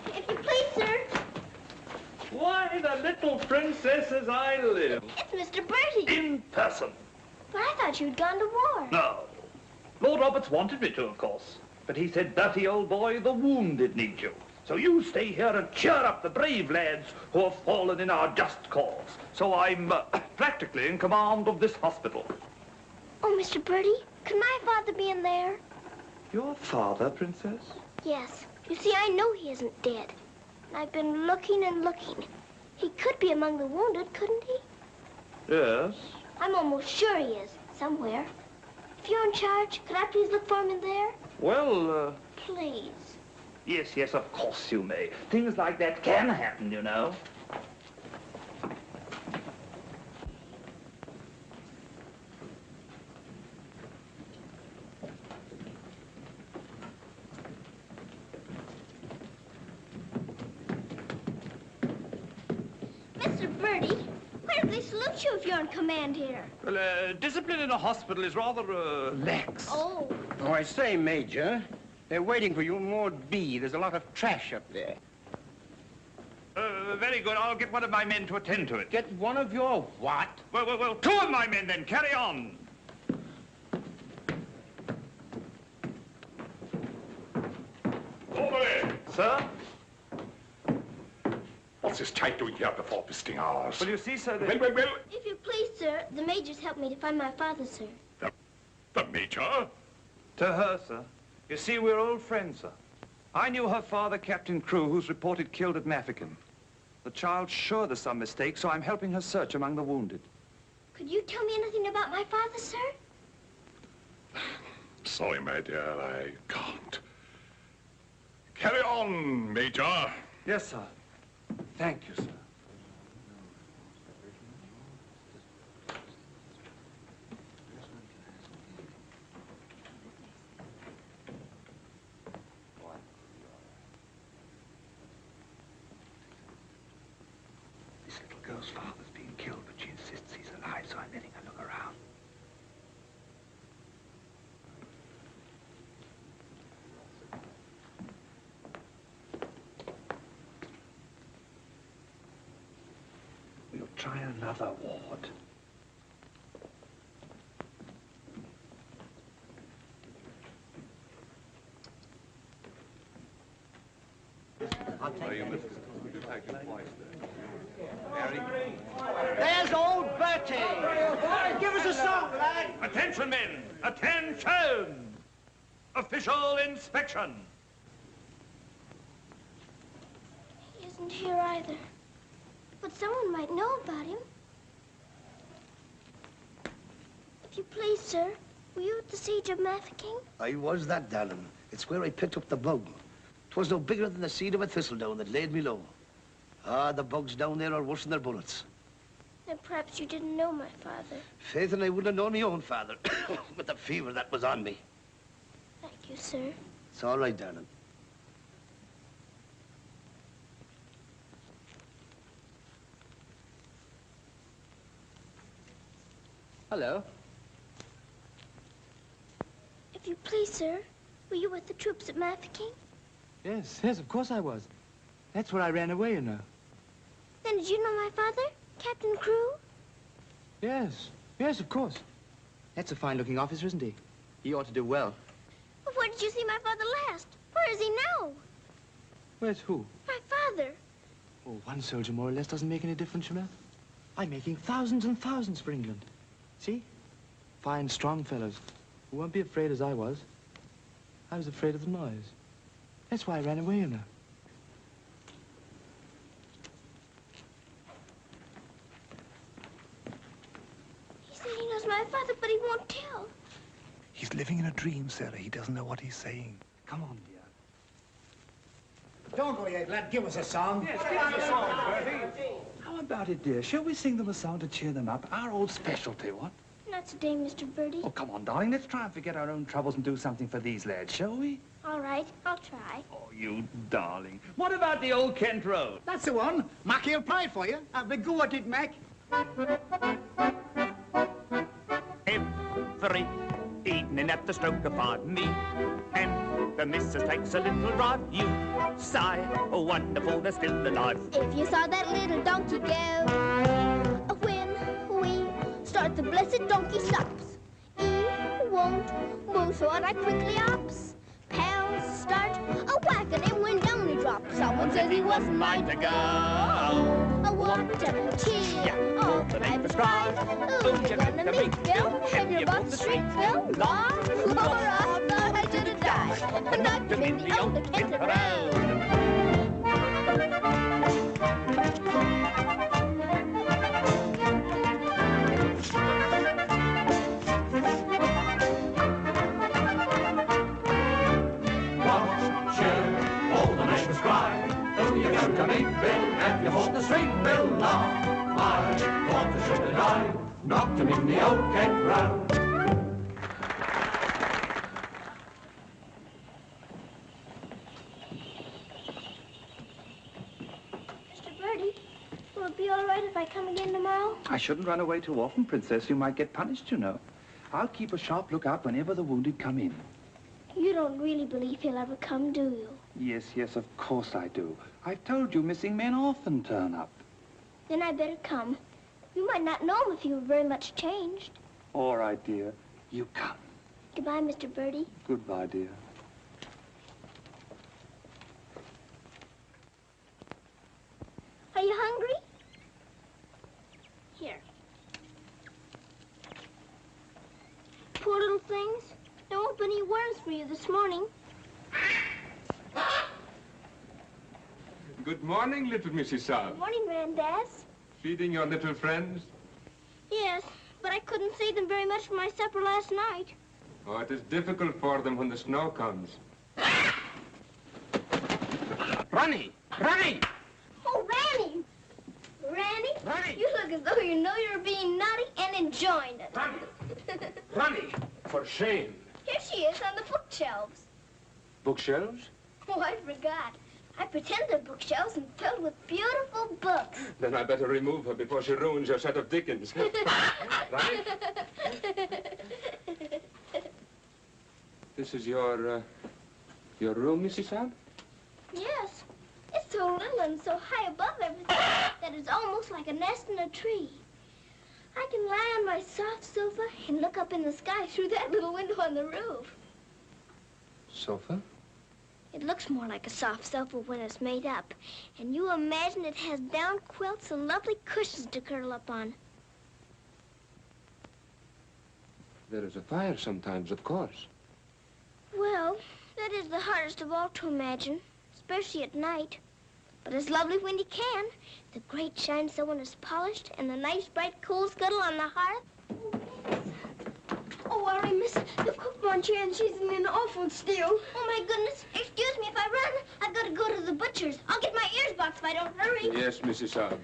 If you please, sir. Why, the little princess as I live. It's Mr. Bertie. In person. But I thought you'd gone to war. No. Lord Roberts wanted me to, of course. But he said, dirty old boy, the wounded need you. So you stay here and cheer up the brave lads who have fallen in our just cause. So I'm practically in command of this hospital. Oh, Mr. Birdie, could my father be in there? Your father, Princess? Yes. You see, I know he isn't dead. And I've been looking and looking. He could be among the wounded, couldn't he? Yes. I'm almost sure he is, somewhere. If you're in charge, could I please look for him in there? Well, Please. Yes, yes, of course you may. Things like that can happen, you know. Mr. Birdie, where do they salute you if you're in command here? Well, discipline in a hospital is rather, lax. Oh. Oh, I say, Major, they're waiting for you in Ward B. There's a lot of trash up there. Very good. I'll get one of my men to attend to it. Get one of your what? Well, two of my men then. Carry on. Over there. Sir? What's this type doing here before visiting hours? Well, you see, sir, Well. If you please, sir, the Major's helped me to find my father, sir. The Major? To her, sir. You see, we're old friends, sir. I knew her father, Captain Crewe, who's reported killed at Mafeking. The child's sure there's some mistake, so I'm helping her search among the wounded. Could you tell me anything about my father, sir? Sorry, my dear, I can't. Carry on, Major. Yes, sir. Thank you, sir. This little girl's father's being killed, but she insists he's alive, so I'm letting her look around. We'll try another ward. There's old Bertie. Give us a song, lad. Attention, men! Attention! Official inspection. He isn't here either. But someone might know about him. If you please, sir, were you at the siege of Mafeking? I was that, darling. It's where I picked up the bug. 'Twas no bigger than the seed of a thistledown that laid me low. Ah, the bugs down there are worse than their bullets. Then perhaps you didn't know my father. Faith, and I wouldn't have known my own father with the fever that was on me. Thank you, sir. It's all right, darling. Hello. If you please, sir, were you with the troops at Mafeking? Yes, of course I was. That's where I ran away, you know. Then did you know my father, Captain Crewe? Yes, of course. That's a fine-looking officer, isn't he? He ought to do well. Well, where did you see my father last? Where is he now? Where's who? My father. Oh, one soldier more or less doesn't make any difference, you know. I'm making thousands and thousands for England. See? Fine, strong fellows who won't be afraid as I was. I was afraid of the noise. That's why I ran away, you know. He said he knows my father, but he won't tell. He's living in a dream, Sarah. He doesn't know what he's saying. Come on, dear. Don't go yet, lad. Give us a song. Yes, give us a song, Bertie. How about it, dear? Shall we sing them a song to cheer them up? Our old specialty, what? Not today, Mr. Birdie. Oh, come on, darling. Let's try and forget our own troubles and do something for these lads, shall we? All right, I'll try. Oh, you darling. What about the old Kent Road? That's the one. Mackie'll play it for you. Have a go at it, Mac. Every evening at the stroke of 5, me and the missus takes a little drive. You sigh, oh wonderful, they're still alive. If you saw that little donkey go, when we start, the blessed donkey stops. He won't move, so I quickly ups. Pound 'cause he wasn't like the girl. Oh, what a tear, all the neighbors cried. Who you gonna meet, Bill? Have you bought the street, Bill? Lord, Laura, I thought I should have died. I knocked him in the old Kent Road. To meet Bill, and you hold the street, Bill, law. I thought I should have died, knocked him in the old Kent Road. Mr. Birdie, will it be all right if I come again tomorrow? I shouldn't run away too often, Princess. You might get punished, you know. I'll keep a sharp lookout whenever the wounded come in. You don't really believe he'll ever come, do you? Yes, of course I do. I've told you missing men often turn up. Then I better come. You might not know him if you were very much changed. All right, dear. You come. Goodbye, Mr. Birdie. Goodbye, dear. Are you hungry? Here. Poor little things. There won't be any worms for you this morning. Good morning, little Mrs. Saab. Good morning, Grandad. Feeding your little friends? Yes, but I couldn't save them very much for my supper last night. Oh, it is difficult for them when the snow comes. Ronnie! Ronnie! Oh, Ranny! Ranny, you look as though you know you're being naughty and enjoying it. Ronnie, for shame. Here she is on the bookshelves. Bookshelves? Oh, I forgot. I pretend they're bookshelves and filled with beautiful books. Then I better remove her before she ruins your set of Dickens. Ronnie? This is your room, Mrs. Saab? Yes. It's so little and so high above everything that it's almost like a nest in a tree. I can lie on my soft sofa and look up in the sky through that little window on the roof. Sofa? It looks more like a soft sofa when it's made up. And you imagine it has down quilts and lovely cushions to curl up on. There is a fire sometimes, of course. Well, that is the hardest of all to imagine, especially at night. But it's lovely when you can. The grate shines so when it's polished, and the nice bright coal scuttle on the hearth. Oh, Ari, miss, the cook wants you, and she's in an awful stew. Oh, my goodness. Excuse me if I run. I've got to go to the butcher's. I'll get my ears boxed if I don't hurry. Yes, Mrs. Saab.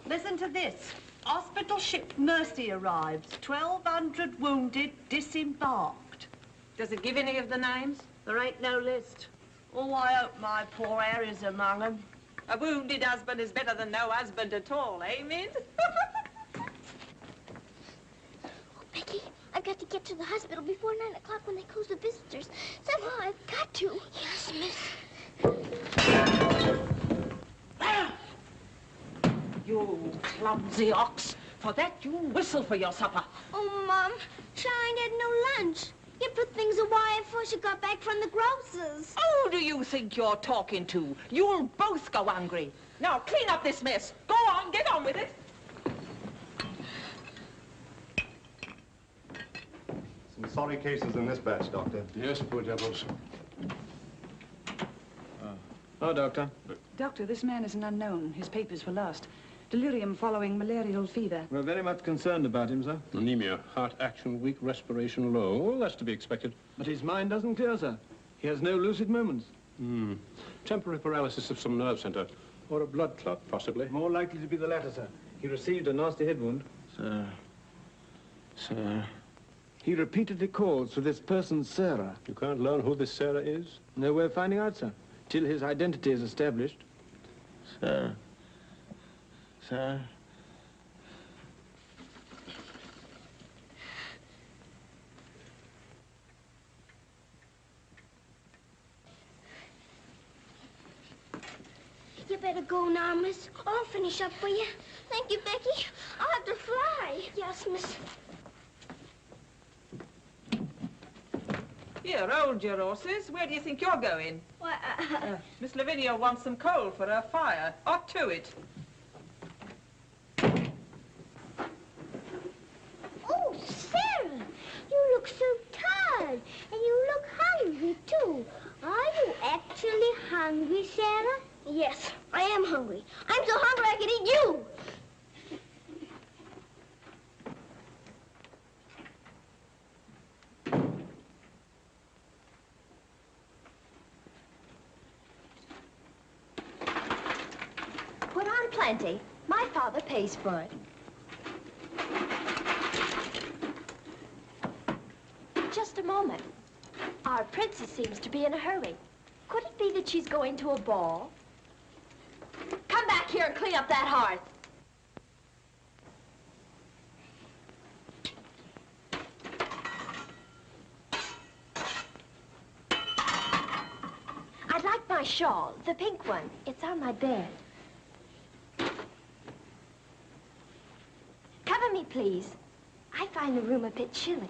Listen to this. Hospital ship Mercy arrives. 1,200 wounded disembarked. Does it give any of the names? There ain't no list. Oh, I hope my poor Harry's among them. A wounded husband is better than no husband at all, eh, Min? Oh, Becky, I've got to get to the hospital before 9 o'clock when they close the visitors. Somehow I've got to. Yes, miss. You clumsy ox. For that, you whistle for your supper. Oh, Mom, Shine had no lunch. You put things away before she got back from the grocer's. Who do you think you're talking to? You'll both go hungry. Now, clean up this mess. Go on, get on with it. Some sorry cases in this batch, Doctor. Yes, poor devils. Oh, Doctor. Doctor, this man is an unknown. His papers were lost. Delirium following malarial fever. We're very much concerned about him, sir. Anemia, heart action weak, respiration low. All that's to be expected. But his mind doesn't clear, sir. He has no lucid moments. Temporary paralysis of some nerve center. Or a blood clot, possibly. More likely to be the latter, sir. He received a nasty head wound. Sir. He repeatedly calls for this person, Sarah. You can't learn who this Sarah is? No way of finding out, sir. Till his identity is established. Sir. better go now, miss. I'll finish up for you. Thank you, Becky. I'll have to fly. Yes, miss. Here, hold your horses. Where do you think you're going? Why, Miss Lavinia wants some coal for her fire. Hot to it. Oh, Sarah, you look so tired, and you look hungry, too. Are you actually hungry, Sarah? Yes, I am hungry. I'm so hungry I could eat you. Put on plenty. My father pays for it. Just a moment. Our princess seems to be in a hurry. Could it be that she's going to a ball? Come back here and clean up that hearth. I'd like my shawl, the pink one. It's on my bed. Cover me, please. I find the room a bit chilly.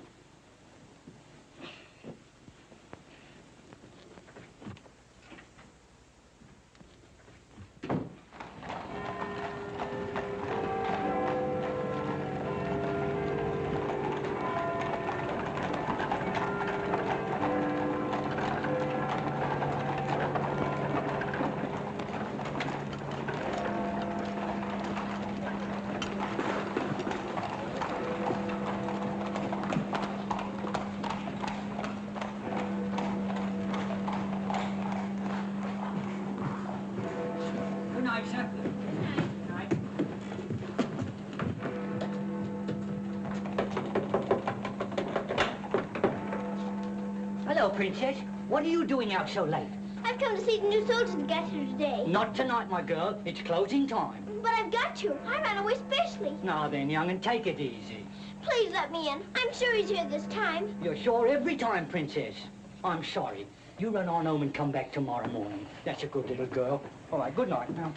Hello, Princess. What are you doing out so late? I've come to see the new soldiers that got here today. Not tonight, my girl. It's closing time. But I've got to. I ran away specially. Now then, young, and take it easy. Please let me in. I'm sure he's here this time. You're sure every time, Princess. I'm sorry. You run on home and come back tomorrow morning. That's a good little girl. All right, good night now.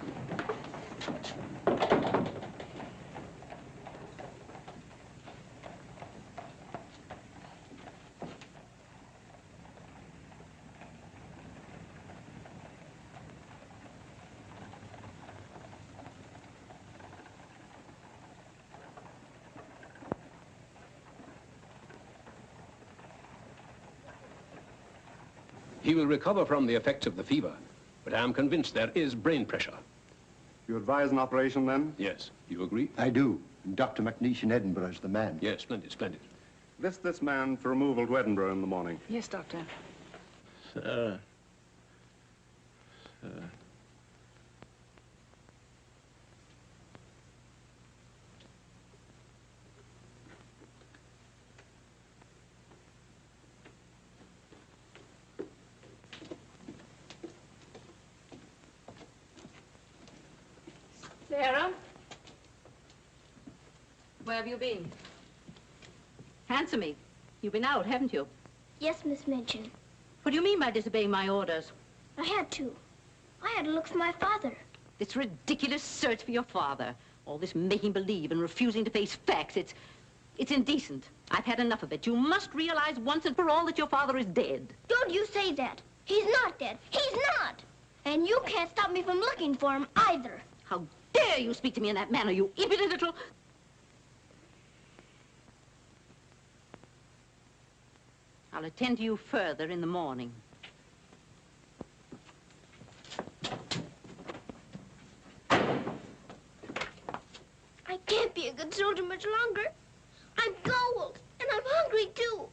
He will recover from the effects of the fever, but I am convinced there is brain pressure. You advise an operation, then? Yes. Do you agree? I do. Dr. McNeish in Edinburgh is the man. Yes, splendid, splendid. List this man for removal to Edinburgh in the morning. Yes, Doctor. Sir. Sir. Sarah? Where have you been? Answer me. You've been out, haven't you? Yes, Miss Minchin. What do you mean by disobeying my orders? I had to. I had to look for my father. This ridiculous search for your father. All this making believe and refusing to face facts. It's indecent. I've had enough of it. You must realize once and for all that your father is dead. Don't you say that. He's not dead. He's not. And you can't stop me from looking for him either. How dare you speak to me in that manner, you impudent little... I'll attend to you further in the morning. I can't be a good soldier much longer. I'm cold, and I'm hungry, too.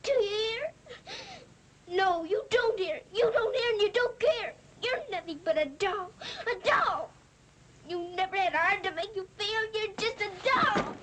Do you hear? No, you don't hear. You don't hear and you don't care. You're nothing but a doll. A doll. You never had a heart to make you feel. You're just a doll.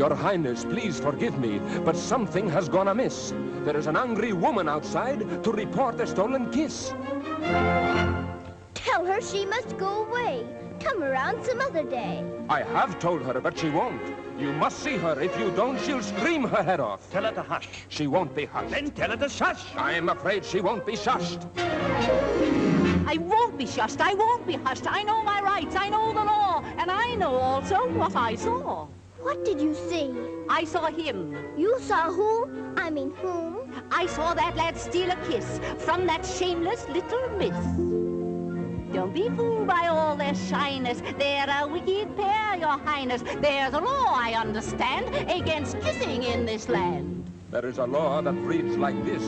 Your Highness, please forgive me, but something has gone amiss. There is an angry woman outside to report a stolen kiss. Tell her she must go away. Come around some other day. I have told her, but she won't. You must see her. If you don't, she'll scream her head off. Tell her to hush. She won't be hushed. Then tell her to shush. I'm afraid she won't be shushed. I won't be shushed. I won't be hushed. I know my rights. I know the law. And I know also what I saw. What did you see? I saw him. You saw who? I mean whom? I saw that lad steal a kiss from that shameless little miss. Don't be fooled by all their shyness. They're a wicked pair, your highness. There's a law, I understand, against kissing in this land. There is a law that reads like this.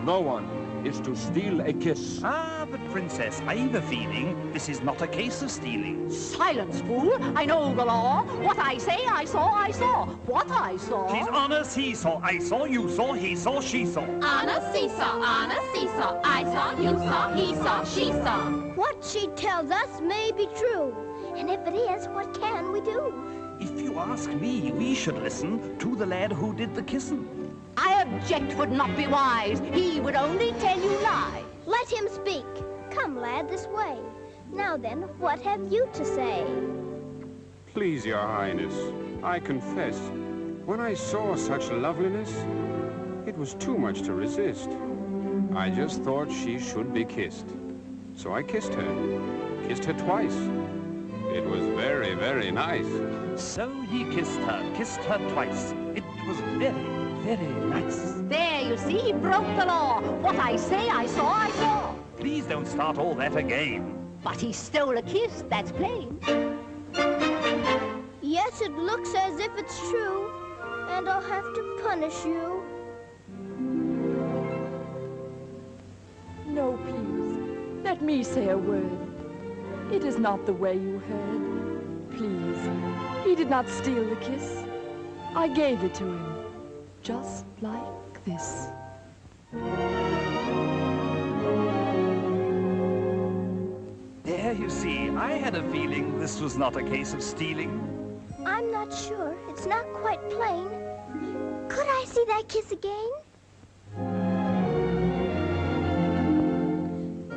No one is to steal a kiss. Ah, but Princess, I've a feeling this is not a case of stealing. Silence, fool. I know the law. What I say, I saw, I saw. What I saw... She's on a seesaw. I saw, you saw, he saw, she saw. On a seesaw, on a seesaw. I saw, you saw, he saw, she saw. What she tells us may be true. And if it is, what can we do? If you ask me, we should listen to the lad who did the kissing. I object would not be wise. He would only tell you lies. Let him speak. Come, lad, this way. Now then, what have you to say? Please, Your Highness, I confess, when I saw such loveliness, it was too much to resist. I just thought she should be kissed. So I kissed her twice. It was very, very nice. So he kissed her twice. It was very, very nice. There, you see, he broke the law. What I say, I saw, I saw. Please don't start all that again. But he stole a kiss, that's plain. Yes, it looks as if it's true, and I'll have to punish you. No, please. Let me say a word. It is not the way you heard. Please, he did not steal the kiss. I gave it to him, just like this. There, you see, I had a feeling this was not a case of stealing. I'm not sure. It's not quite plain. Could I see that kiss again?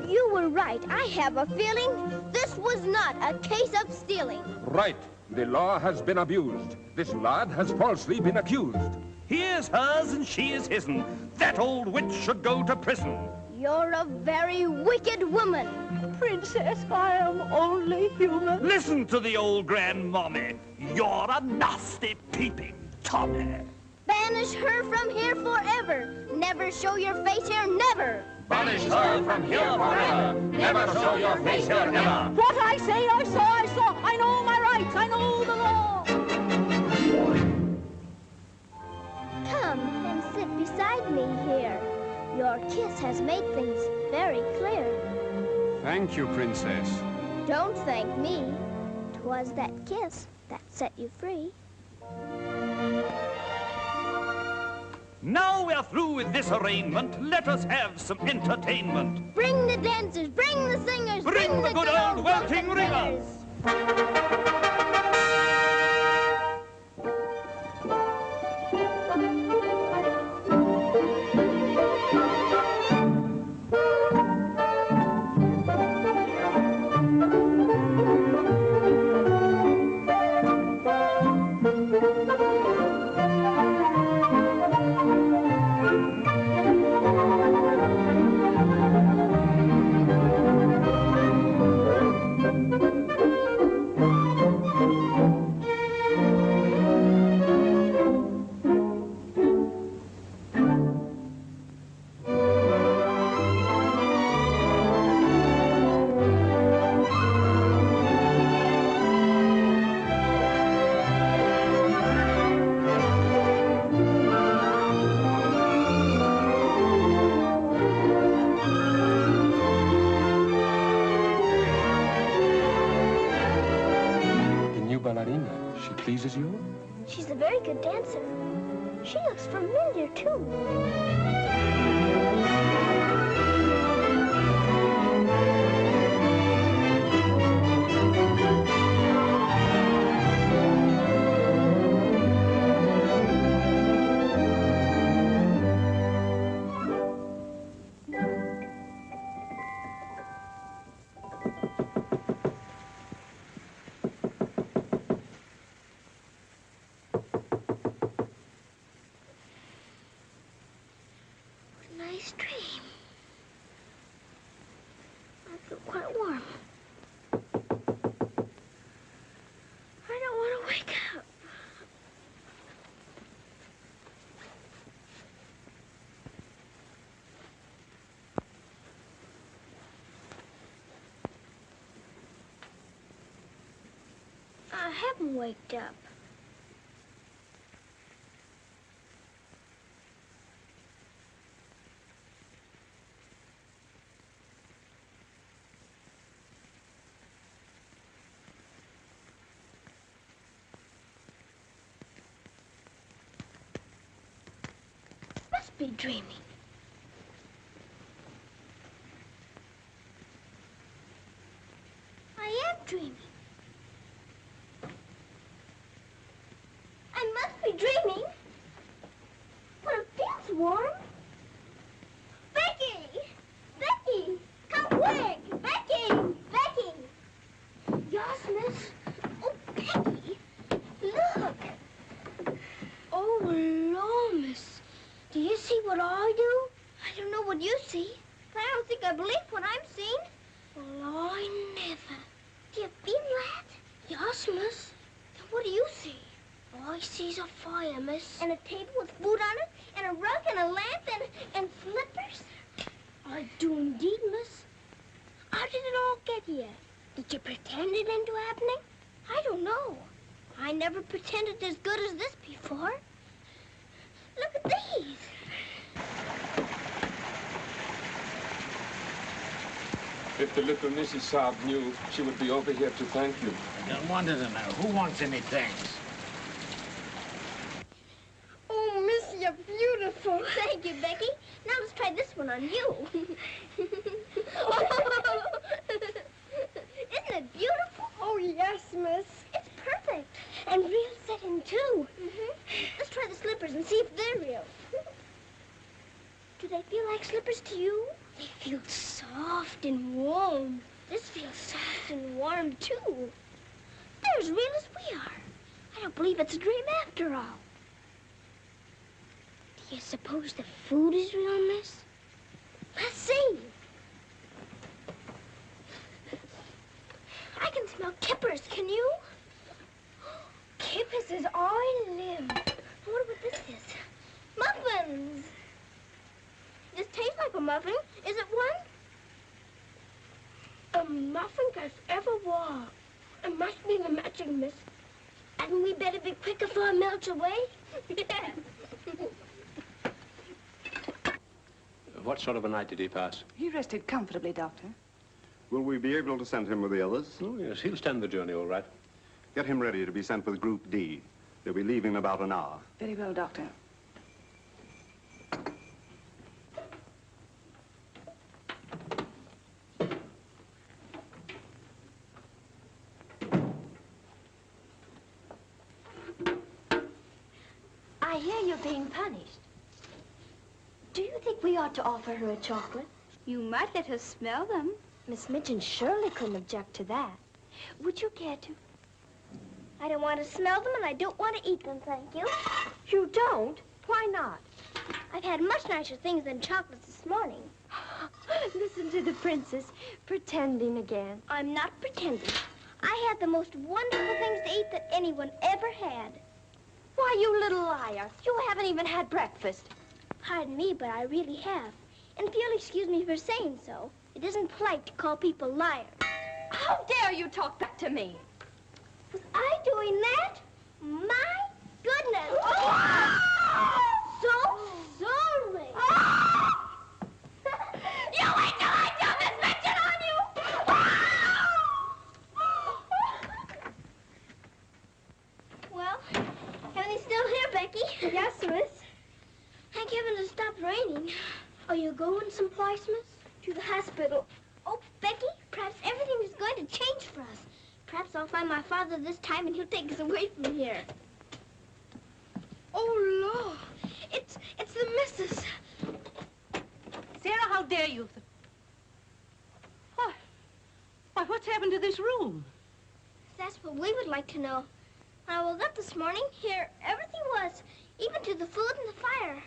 You were right. I have a feeling this was not a case of stealing. Right. The law has been abused. This lad has falsely been accused. He is hers and she is his'n. That old witch should go to prison. You're a very wicked woman. Princess, I am only human. Listen to the old grandmommy. You're a nasty peeping Tommy. Banish her from here forever. Never show your face here, never. Banish her from here forever. Never show your face here, ever. What I say, I saw, I saw. I know my rights, I know the law. Come and sit beside me here. Your kiss has made things very clear. Thank you, Princess. Don't thank me. 'Twas that kiss that set you free. Now we're through with this arraignment. Let us have some entertainment. Bring the dancers, bring the singers, Bring the good old welting ringers. She pleases you? She's a very good dancer. She looks familiar, too. haven't waked up. Must be dreaming. I am dreaming. I must be dreaming. But it feels warm. Becky! Becky! Come quick! Becky! Becky! Yes, miss. Oh, Becky! Look! Oh, Lord, miss. Do you see what I do? I don't know what you see, but I don't think I believe what I'm seeing. Well, I never. Do you feel that? Yes, miss. Then what do you see? All I see's a fire, miss. And a table with food on it, and a rug, and a lamp, and flippers. I do indeed, miss. How did it all get here? Did you pretend it into happening? I don't know. I never pretended as good as this before. Look at these. If the little Mrs. Saab knew, she would be over here to thank you. I don't want to know. Who wants any thanks? Oh, miss, you're beautiful. Thank you, Becky. Now let's try this one on you. Isn't it beautiful? Oh, yes, miss. It's perfect. And real setting, too. Let's try the slippers and see if they're real. Do they feel like slippers to you? They feel soft and warm. This feels soft and warm, too. They're as real as we are. I don't believe it's a dream after all. Do you suppose the food is real, miss? Let's see. I can smell kippers, can you? Kippers is all I live. I wonder what this is. Muffins! This tastes like a muffin. Is it one? A muffin I've ever wore. It must be the magic, miss. Hadn't we better be quick before it melts away? Yeah. What sort of a night did he pass? He rested comfortably, Doctor. Will we be able to send him with the others? Oh, yes, he'll stand the journey all right. Get him ready to be sent with Group D. They'll be leaving in about an hour. Very well, Doctor. I hear you're being punished. Do you think we ought to offer her a chocolate? You might let her smell them. Miss Mitchell surely couldn't object to that. Would you care to? I don't want to smell them and I don't want to eat them, thank you. You don't? Why not? I've had much nicer things than chocolates this morning. Listen to the princess, pretending again. I'm not pretending. I had the most wonderful things to eat that anyone ever had. Why, you little liar. You haven't even had breakfast. Pardon me, but I really have. And if you'll excuse me for saying so, it isn't polite to call people liars. How dare you talk back to me? Was I doing that? My goodness! So sorry. You wait till I tell Miss Mitchell on you! Well, everything's still here, Becky. Yes, miss. Thank heaven it stopped raining. Are you going someplace, miss? To the hospital. Oh, Becky, perhaps everything is going to change for us. Perhaps I'll find my father this time and he'll take us away from here. Oh, Lord. It's the missus. Sarah, how dare you? Why, what's happened to this room? That's what we would like to know. When I woke up this morning, here everything was, even to the food and the fire.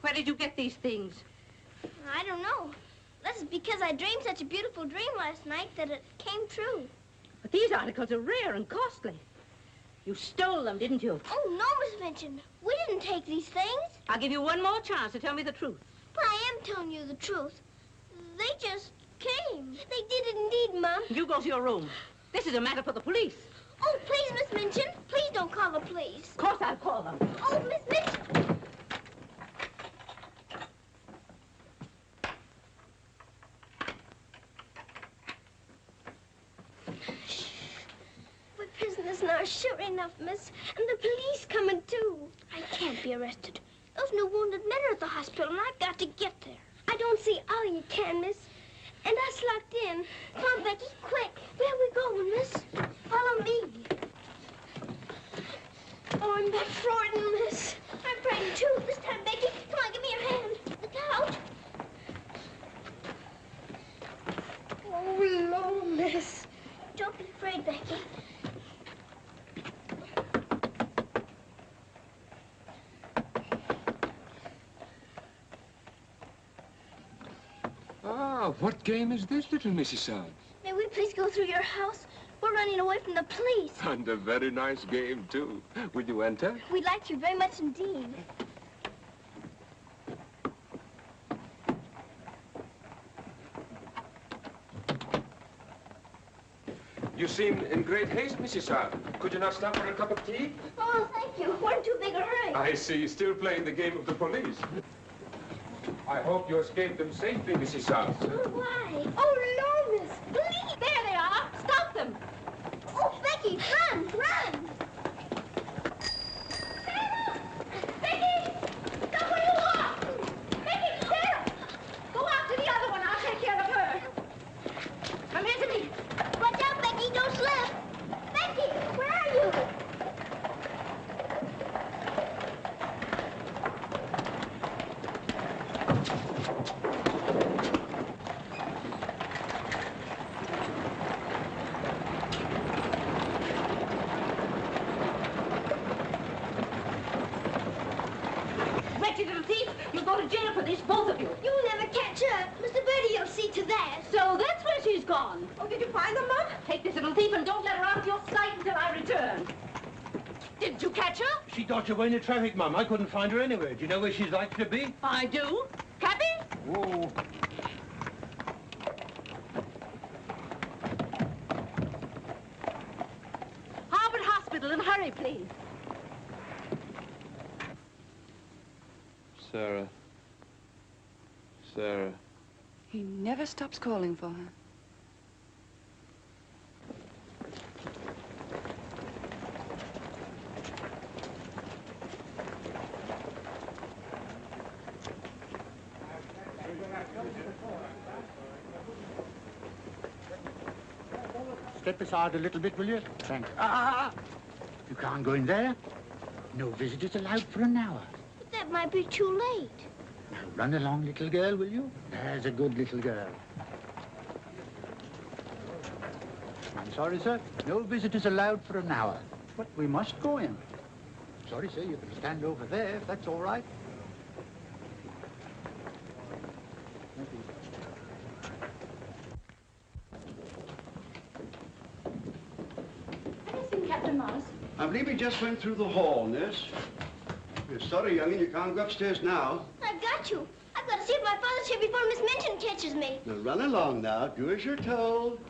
Where did you get these things? I don't know. This is because I dreamed such a beautiful dream last night that it came true. But these articles are rare and costly. You stole them, didn't you? Oh, no, Miss Minchin. We didn't take these things. I'll give you one more chance to tell me the truth. But I am telling you the truth. They just came. They did indeed, Mom. You go to your room. This is a matter for the police. Oh, please, Miss Minchin. Please don't call the police. Of course I'll call them. Oh, Miss Minchin. We're prisoners now, sure enough, miss. And the police coming, too. I can't be arrested. Those new wounded men are at the hospital, and I've got to get there. I don't see how you can, miss. And us locked in. Come on, Becky, quick. Where are we going, miss? Follow me. Oh, I'm that frightened, miss. I'm frightened, too. This time, Becky. Come on, give me your hand. Look out. Oh, Lord, miss. Don't be afraid, Becky. Ah, what game is this, little Mrs. Suggs? May we please go through your house? We're running away from the police. And a very nice game, too. Will you enter? We'd like to very much indeed. You seem in great haste, Mrs. Suggs. Could you not stop for a cup of tea? Oh, thank you. We're in too big a hurry. I see. Still playing the game of the police. I hope you escaped them safely, Mrs. Suggs. Oh, why? Oh, no, miss. Please. There they are. Stop them. Oh, Becky, run, run. Becky! Stop where you are! Becky, Sarah! Go after the other one. I'll take care of her. Come here to me. Watch out, Becky. Don't slip. Becky, where are you? Wretched little thief! You'll go to jail for this, both of you. You'll never catch her. Mr. Birdie will see to that. So that's where she's gone. Oh, did you find them, Mum? Take this little thief and don't let her out of your sight until I return. Didn't you catch her? She dodged away in the traffic, Mum. I couldn't find her anywhere. Do you know where she's likely to be? I do. Cappy? Oh. Harvard Hospital, and hurry, please. Sarah. Sarah. He never stops calling for her. Step aside a little bit, will you? Thanks. Ah! You can't go in there. No visitors allowed for an hour. But that might be too late. Now, run along, little girl, will you? There's a good little girl. I'm sorry, sir. No visitors allowed for an hour. But we must go in. Sorry, sir. You can stand over there, if that's all right. Captain Morris. I believe he just went through the hall, nurse. We're sorry, young'un, you can't go upstairs now. I've got to. I've got to see if my father's here before Miss Minchin catches me. Now run along now. Do as you're told.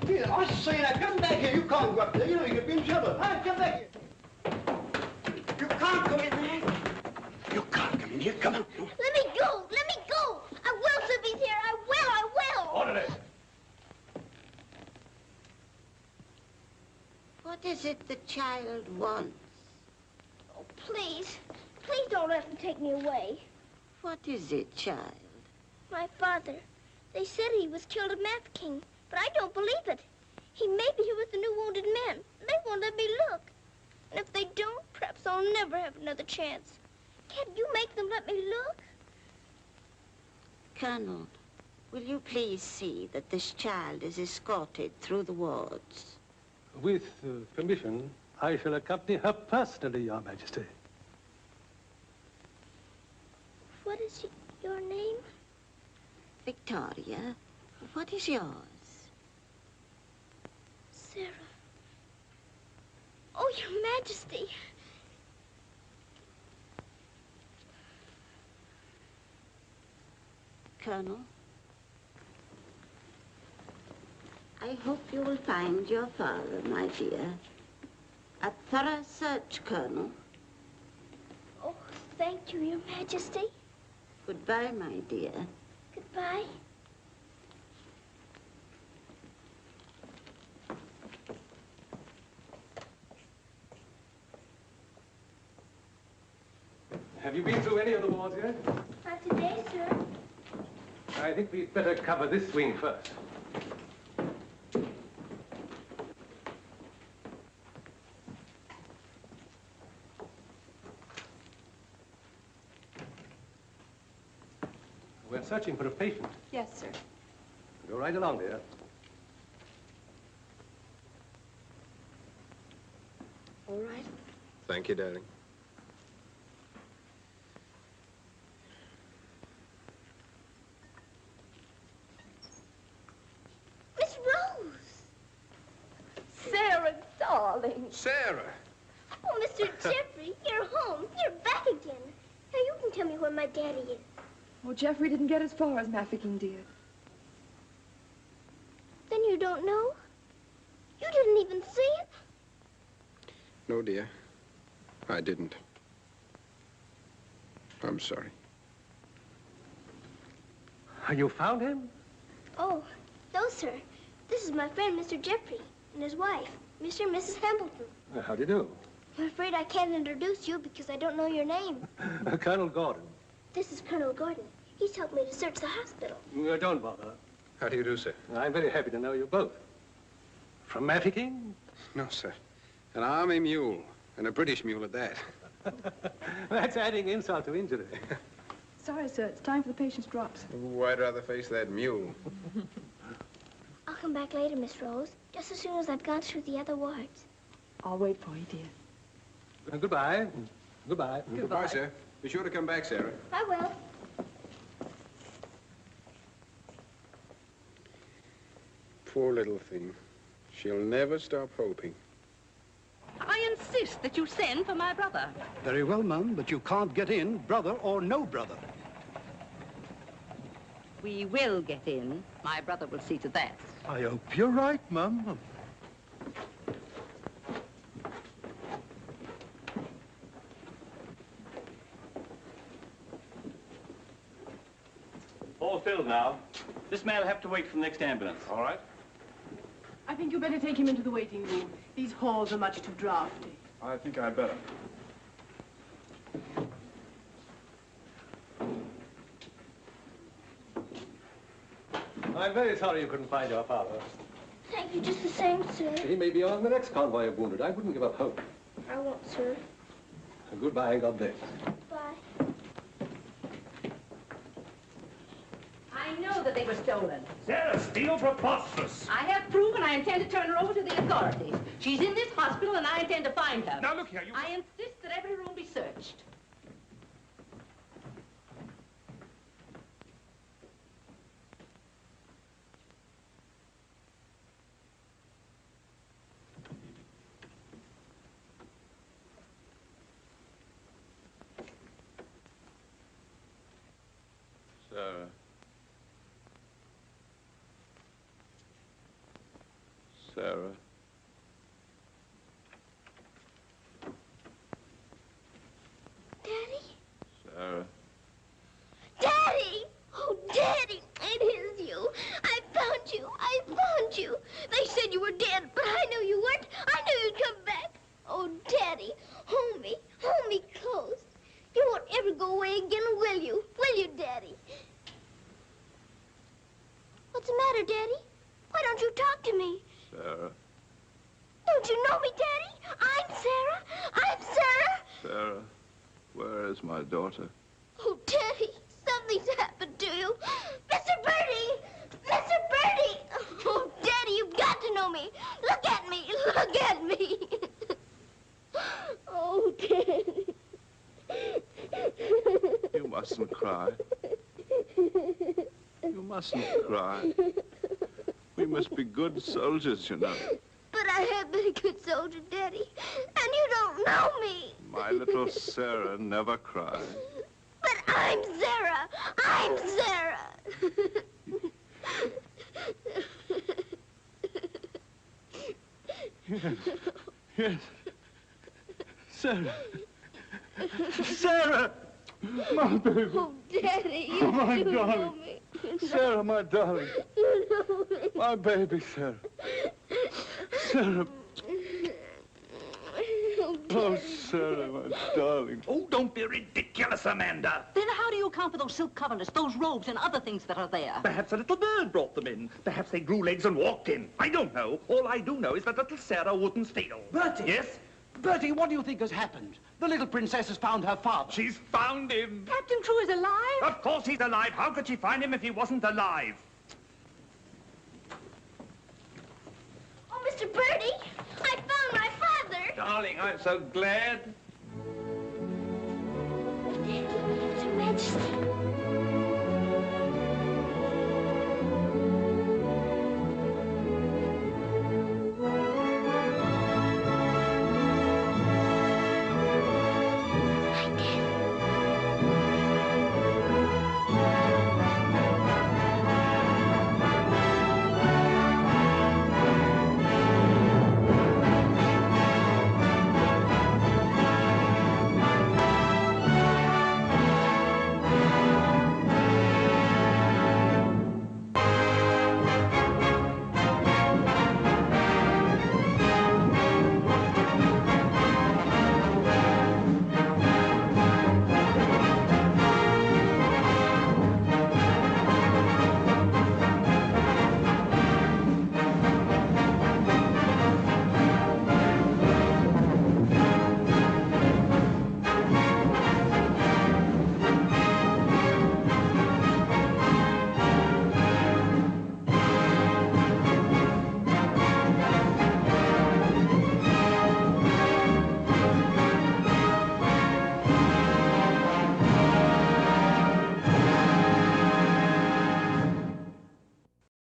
Here, I say now, come back here. You can't go up there. You know you could be in trouble. Hi, come back here. You can't go in there. You can't come in here. Come on. Let me go. Let me go. I will, sir, be here. I will. I will. Orderly. What is it the child wants? Oh, please. Please don't let them take me away. What is it, child? My father. They said he was killed at Mafeking, but I don't believe it. He may be here with the new wounded men. They won't let me look. And if they don't, perhaps I'll never have another chance. Can't you make them let me look? Colonel, will you please see that this child is escorted through the wards? With permission, I shall accompany her personally, Your Majesty. What is your name? Victoria, what is yours? Sarah. Oh, Your Majesty. Colonel, I hope you will find your father, my dear. A thorough search, Colonel. Oh, thank you, Your Majesty. Goodbye, my dear. Goodbye. Have you been through any of the wards yet? Not today, sir. I think we'd better cover this wing first. We're searching for a patient. Yes, sir. Go right along, dear. All right. Thank you, darling. Miss Rose! Sarah, darling. Sarah! Oh, Mr. Jeffrey, you're home. You're back again. Now you can tell me where my daddy is. Well, Jeffrey didn't get as far as Mafeking, dear. Then you don't know? You didn't even see him? No, dear. I didn't. I'm sorry. You found him? Oh, no, sir. This is my friend, Mr. Jeffrey, and his wife, Mr. and Mrs. Hamilton. How do you do? I'm afraid I can't introduce you because I don't know your name. Colonel Gordon. This is Colonel Gordon. He's helped me to search the hospital. Don't bother. How do you do, sir? I'm very happy to know you both. From Mafeking? No, sir. An army mule, and a British mule at that. That's adding insult to injury. Sorry, sir. It's time for the patient's drops. Ooh, I'd rather face that mule. I'll come back later, Miss Rose, just as soon as I've gone through the other wards. I'll wait for you, dear. Goodbye. Goodbye. Goodbye, sir. Be sure to come back, Sarah. I will. Poor little thing. She'll never stop hoping. I insist that you send for my brother. Very well, Mum, but you can't get in, brother or no brother. We will get in. My brother will see to that. I hope you're right, Mum. All filled now. This man will have to wait for the next ambulance. All right. I think you better take him into the waiting room. These halls are much too drafty. I think I'd better. I'm very sorry you couldn't find your father. Thank you just the same, sir. He may be on the next convoy of wounded. I wouldn't give up hope. I won't, sir. Goodbye and God bless. Bye. I know that they were stolen. Sarah Steele, preposterous. I have proof, and I intend to turn her over to the authorities. She's in this hospital, and I intend to find her. Now, look here, you... I insist that every room be searched. Sarah. Sarah. Daddy? Sarah. Daddy! Oh, Daddy, it is you. I found you. I found you. They said you were dead, but I knew you weren't. I knew you'd come back. Oh, Daddy, hold me close. You won't ever go away again, will you? Will you, Daddy? What's the matter, Daddy? Why don't you talk to me? Sarah. Don't you know me, Daddy? I'm Sarah. I'm Sarah. Sarah, where is my daughter? Oh, Daddy, something's happened to you. Mr. Birdie! Mr. Birdie! Oh, Daddy, you've got to know me. Look at me. Look at me. Oh, Daddy. You mustn't cry. You mustn't cry. We must be good soldiers, you know. But I have been a good soldier, Daddy, and you don't know me. My little Sarah never cries. But I'm Sarah. I'm Sarah. Yes. Yes. Sarah. Sarah! My baby. Oh, Daddy, you Oh, my do darling. know me. Sarah, my darling. You know me. My baby, Sarah. Sarah. Oh, Sarah, my darling. Oh, don't be ridiculous, Amanda. Then how do you account for those silk coverlets, those robes and other things that are there? Perhaps a little bird brought them in. Perhaps they grew legs and walked in. I don't know. All I do know is that little Sarah wouldn't steal. Bertie! Yes? Bertie, what do you think has happened? The little princess has found her father. She's found him. Captain Crewe is alive? Of course he's alive. How could she find him if he wasn't alive? Oh, Mr. Birdie, I found my father. Darling, I'm so glad. Your Majesty.